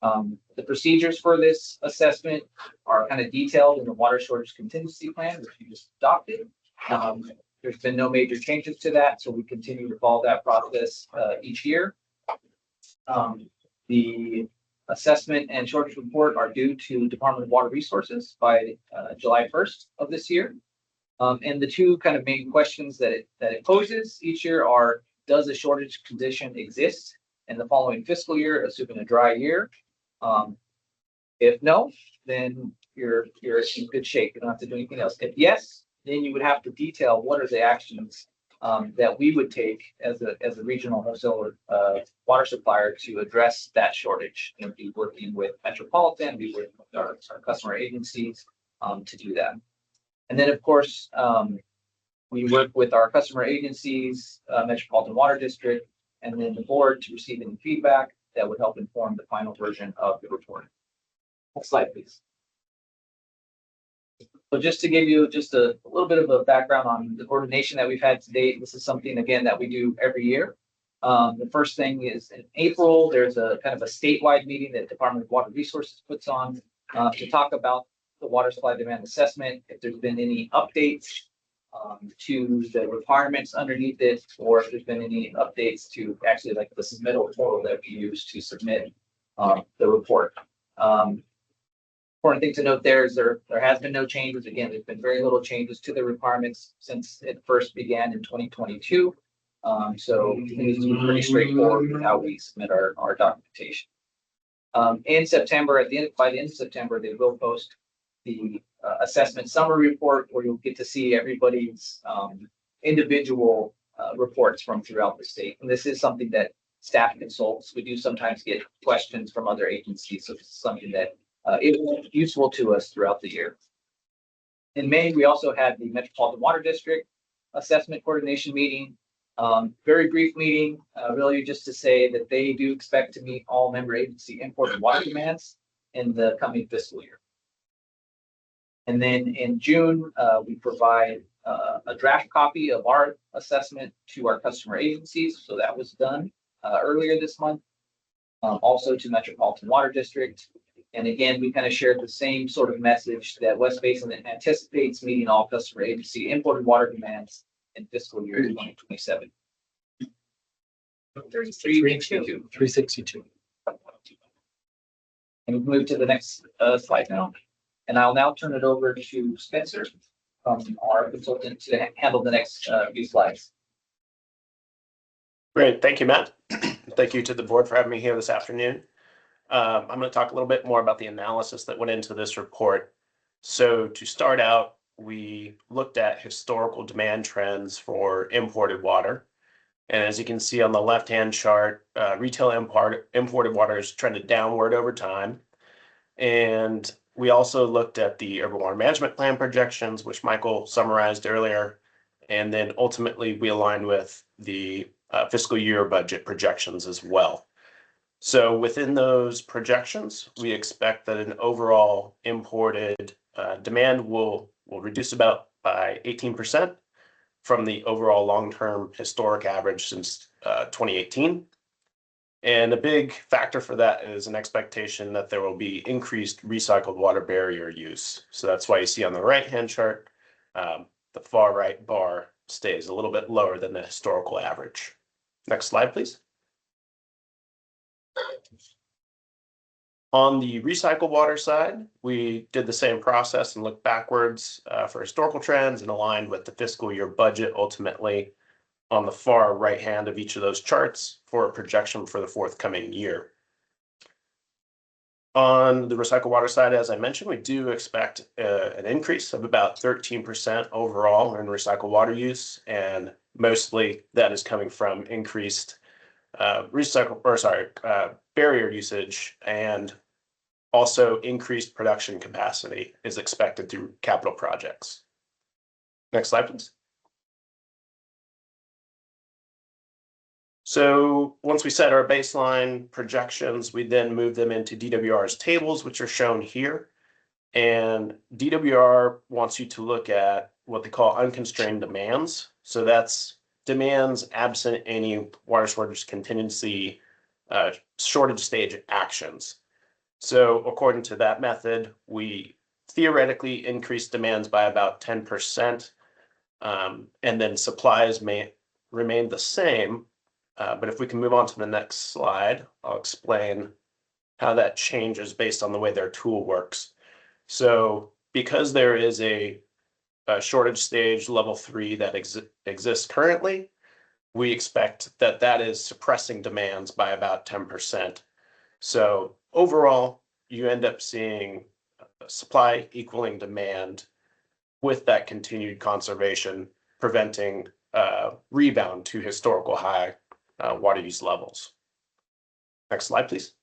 S14: The procedures for this assessment are kind of detailed in the water shortage contingency plan, which you just adopted. There's been no major changes to that, so we continue to follow that process each year. The assessment and shortage report are due to Department of Water Resources by July 1st of this year. And the two kind of main questions that it poses each year are, does a shortage condition exist in the following fiscal year, assuming a dry year? If no, then you're in good shape. You don't have to do anything else. If yes, then you would have to detail what are the actions that we would take as a regional wholesale water supplier to address that shortage, and be working with Metropolitan, be working with our customer agencies to do that. And then, of course, we work with our customer agencies, Metropolitan Water District, and then the board to receive any feedback that would help inform the final version of the report. Next slide, please. So just to give you just a little bit of a background on the coordination that we've had to date, this is something, again, that we do every year. The first thing is in April, there's a kind of a statewide meeting that Department of Water Resources puts on to talk about the water supply demand assessment, if there's been any updates to the requirements underneath it, or if there's been any updates to actually like the submittal portal that we use to submit the report. Important thing to note there is there has been no changes. Again, there's been very little changes to the requirements since it first began in 2022. So it continues to be pretty straightforward with how we submit our documentation. In September, by the end of September, they will post the assessment summary report, where you'll get to see everybody's individual reports from throughout the state. And this is something that staff consults. We do sometimes get questions from other agencies, so it's something that is useful to us throughout the year. In May, we also had the Metropolitan Water District assessment coordination meeting. Very brief meeting, really just to say that they do expect to meet all member agency imported water demands in the coming fiscal year. And then in June, we provide a draft copy of our assessment to our customer agencies. So that was done earlier this month, also to Metropolitan Water District. And again, we kind of shared the same sort of message that West Basin anticipates meeting all customer agency imported water demands in fiscal year 2027.
S3: 362.
S14: And we move to the next slide now. And I'll now turn it over to Spencer, our consultant, to handle the next few slides.
S15: Great. Thank you, Matt. Thank you to the board for having me here this afternoon. I'm going to talk a little bit more about the analysis that went into this report. So to start out, we looked at historical demand trends for imported water. And as you can see on the left-hand chart, retail imported water has trended downward over time. And we also looked at the Urban Water Management Plan projections, which Michael summarized earlier. And then ultimately, we aligned with the fiscal year budget projections as well. So within those projections, we expect that an overall imported demand will reduce about by 18% from the overall long-term historic average since 2018. And a big factor for that is an expectation that there will be increased recycled water barrier use. So that's why you see on the right-hand chart, the far right bar stays a little bit lower than the historical average. Next slide, please. On the recycled water side, we did the same process and looked backwards for historical trends and aligned with the fiscal year budget ultimately on the far right hand of each of those charts for a projection for the forthcoming year. On the recycled water side, as I mentioned, we do expect an increase of about 13% overall in recycled water use, and mostly that is coming from increased barrier usage, and also increased production capacity is expected through capital projects. Next slide, please. So once we set our baseline projections, we then move them into DWR's tables, which are shown here. And DWR wants you to look at what they call unconstrained demands. So that's demands absent any water shortage contingency shortage stage actions. So according to that method, we theoretically increase demands by about 10%, and then supplies may remain the same. But if we can move on to the next slide, I'll explain how that changes based on the way their tool works. So because there is a shortage stage level 3 that exists currently, we expect that that is suppressing demands by about 10%. So overall, you end up seeing supply equaling demand with that continued conservation, preventing rebound to historical high water use levels. Next slide, please.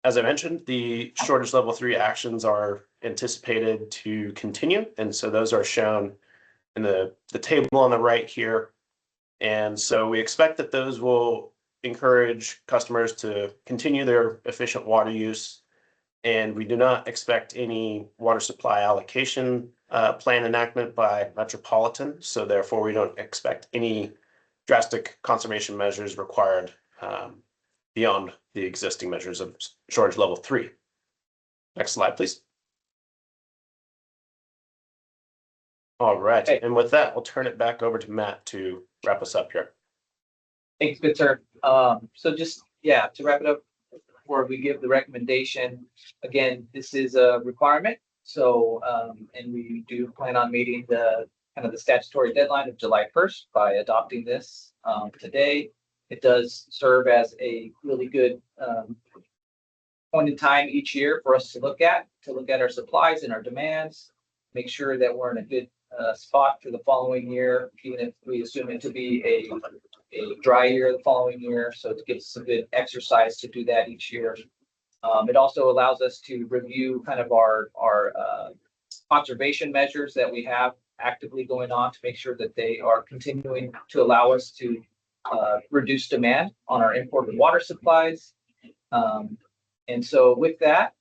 S15: As I mentioned, the shortage level 3 actions are anticipated to continue. And so those are shown in the table on the right here. And so we expect that those will encourage customers to continue their efficient water use. And we do not expect any water supply allocation plan enactment by Metropolitan. So therefore, we don't expect any drastic conservation measures required beyond the existing measures of shortage level 3. Next slide, please. All right.
S14: Okay.
S15: And with that, we'll turn it back over to Matt to wrap us up here.
S14: Thanks, good sir. So just, yeah, to wrap it up, before we give the recommendation, again, this is a requirement. So, and we do plan on meeting the kind of the statutory deadline of July 1st by adopting this today. It does serve as a really good point in time each year for us to look at our supplies and our demands, make sure that we're in a good spot for the following year, even if we assume it to be a dry year the following year. So it gives us a good exercise to do that each year. It also allows us to review kind of our conservation measures that we have actively going on to make sure that they are continuing to allow us to reduce demand on our imported water supplies. And so with that,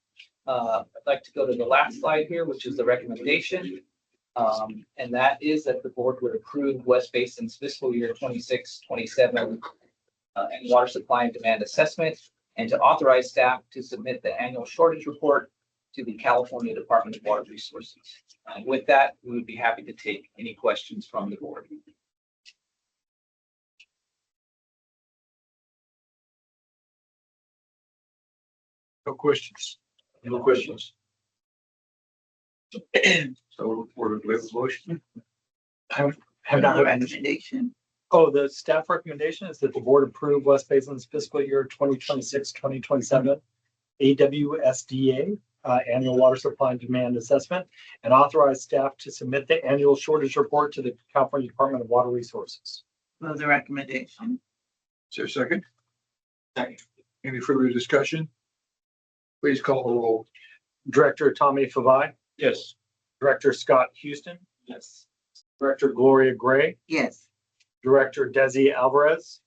S14: I'd like to go to the last slide here, which is the recommendation. And that is that the board would approve West Basin's fiscal year 26-27 and water supply and demand assessment, and to authorize staff to submit the annual shortage report to the California Department of Water Resources. And with that, we would be happy to take any questions from the board.
S2: No questions.
S8: No questions.
S2: So we're with a motion.
S3: Have another recommendation. Oh, the staff recommendation is that the board approve West Basin's fiscal year 2026-2027 AWSDA annual water supply and demand assessment, and authorize staff to submit the annual shortage report to the California Department of Water Resources.
S16: Move the recommendation.
S2: Is there a second?
S14: Second.
S2: Any further discussion? Please call the roll.
S3: Director Tommy Favai,
S10: Yes.
S3: Director Scott Houston,
S14: Yes.
S3: Director Gloria Gray,
S16: Yes.
S3: Director Desi Alvarez.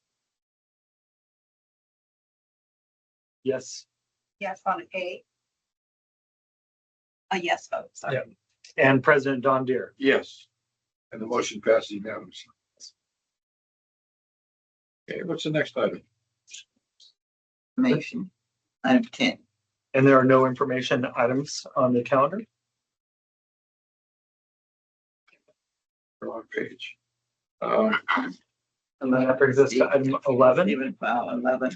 S3: Yes.
S12: Yes on A. A yes vote, sorry.
S3: Yeah. And President Don Deere.
S2: Yes. And the motion passes unanimously. Okay, what's the next item?
S16: Information. Item 10.
S3: And there are no information items on the calendar.
S2: Wrong page.
S3: And then that brings us to item 11.
S16: Even file 11.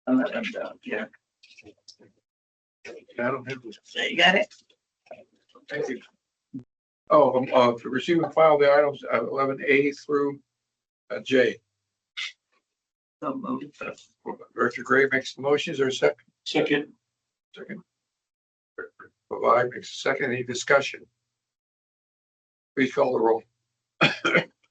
S16: Yeah,
S2: I don't have this.
S16: so you got it?
S2: Thank you. Oh, to receive and file the items 11A through J.
S16: So moved.
S2: Director Gray makes the motions or second?
S10: Second.
S2: Second. Provide makes a second. Any discussion? Please call the roll.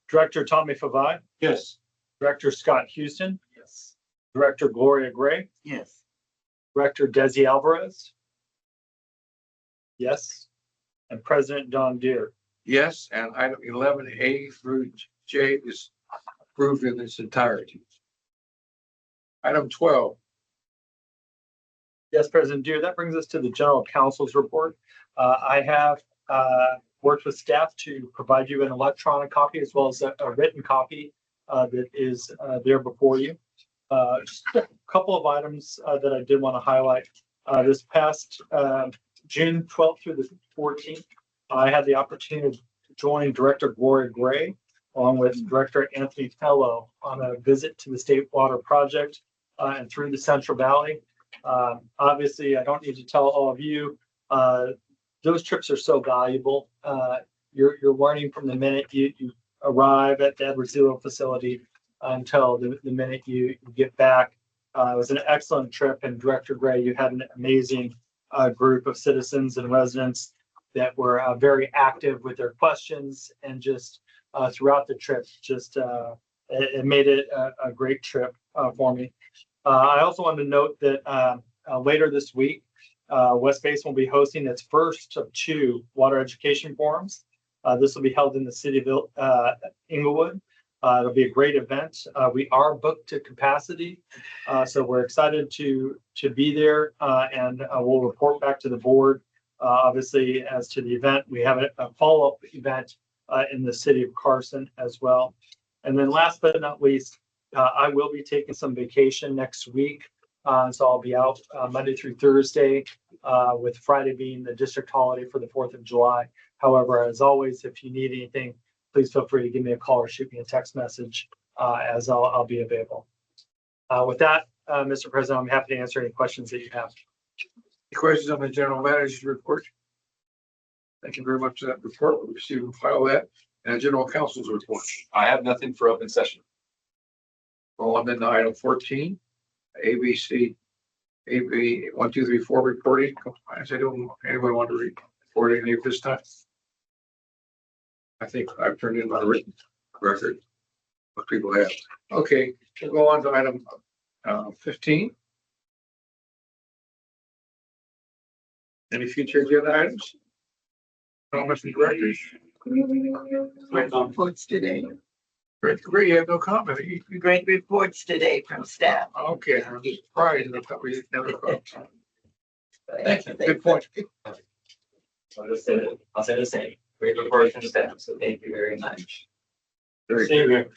S3: Director Tommy Favai,
S10: Yes.
S3: Director Scott Houston,
S14: Yes.
S3: Director Gloria Gray,
S16: Yes.
S3: Director Desi Alvarez. Yes. And President Don Deere.
S2: Yes, and item 11A through J is approved in its entirety. Item 12.
S3: Yes, President Deere, that brings us to the General Counsel's report. I have worked with staff to provide you an electronic copy as well as a written copy that is there before you. Just a couple of items that I did want to highlight. This past June 12th through the 14th, I had the opportunity to join Director Gloria Gray along with Director Anthony Tello on a visit to the State Water Project and through the Central Valley. Obviously, I don't need to tell all of you, those trips are so valuable. You're learning from the minute you arrive at the Edward Zero facility until the minute you get back. It was an excellent trip, and Director Gray, you had an amazing group of citizens and residents that were very active with their questions and just throughout the trip. Just it made it a great trip for me. I also wanted to note that later this week, West Basin will be hosting its first of 2 water education forums. This will be held in the city of Inglewood. It'll be a great event. We are booked to capacity, so we're excited to be there, and we'll report back to the board. Obviously, as to the event, we have a follow-up event in the city of Carson as well. And then last but not least, I will be taking some vacation next week. So I'll be out Monday through Thursday, with Friday being the district holiday for the 4th of July. However, as always, if you need anything, please feel free to give me a call or shoot me a text message as I'll be available. With that, Mr. President, I'm happy to answer any questions that you have.
S2: Any questions on the general manager's report? Thank you very much for that report. We'll receive and file that. And general counsel's report.
S8: I have nothing for open session.
S2: Well, I'm in item 14, ABC, AB 1, 2, 3, 4 reporting compliance. I don't, anybody want to report any of this time? I think I've turned in my written record. What people have. Okay, we'll go on to item 15. Any future agenda items? Comments from directors?
S16: Great reports today.
S2: Great, you have no comment.
S16: Great reports today from staff.
S2: Okay, I'm surprised that we never got. Thank you. Good point.
S5: I'll say the same. Great report from staff, so thank you very much.
S2: Very good.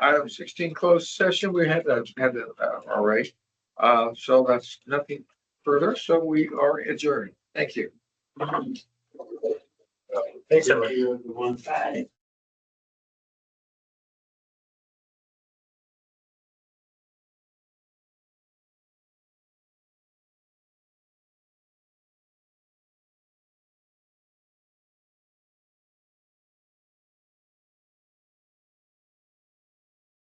S2: Item 16, closed session. We had that all right. So that's nothing further. So we are adjourned. Thank you.
S3: Thanks, everyone.
S16: Bye.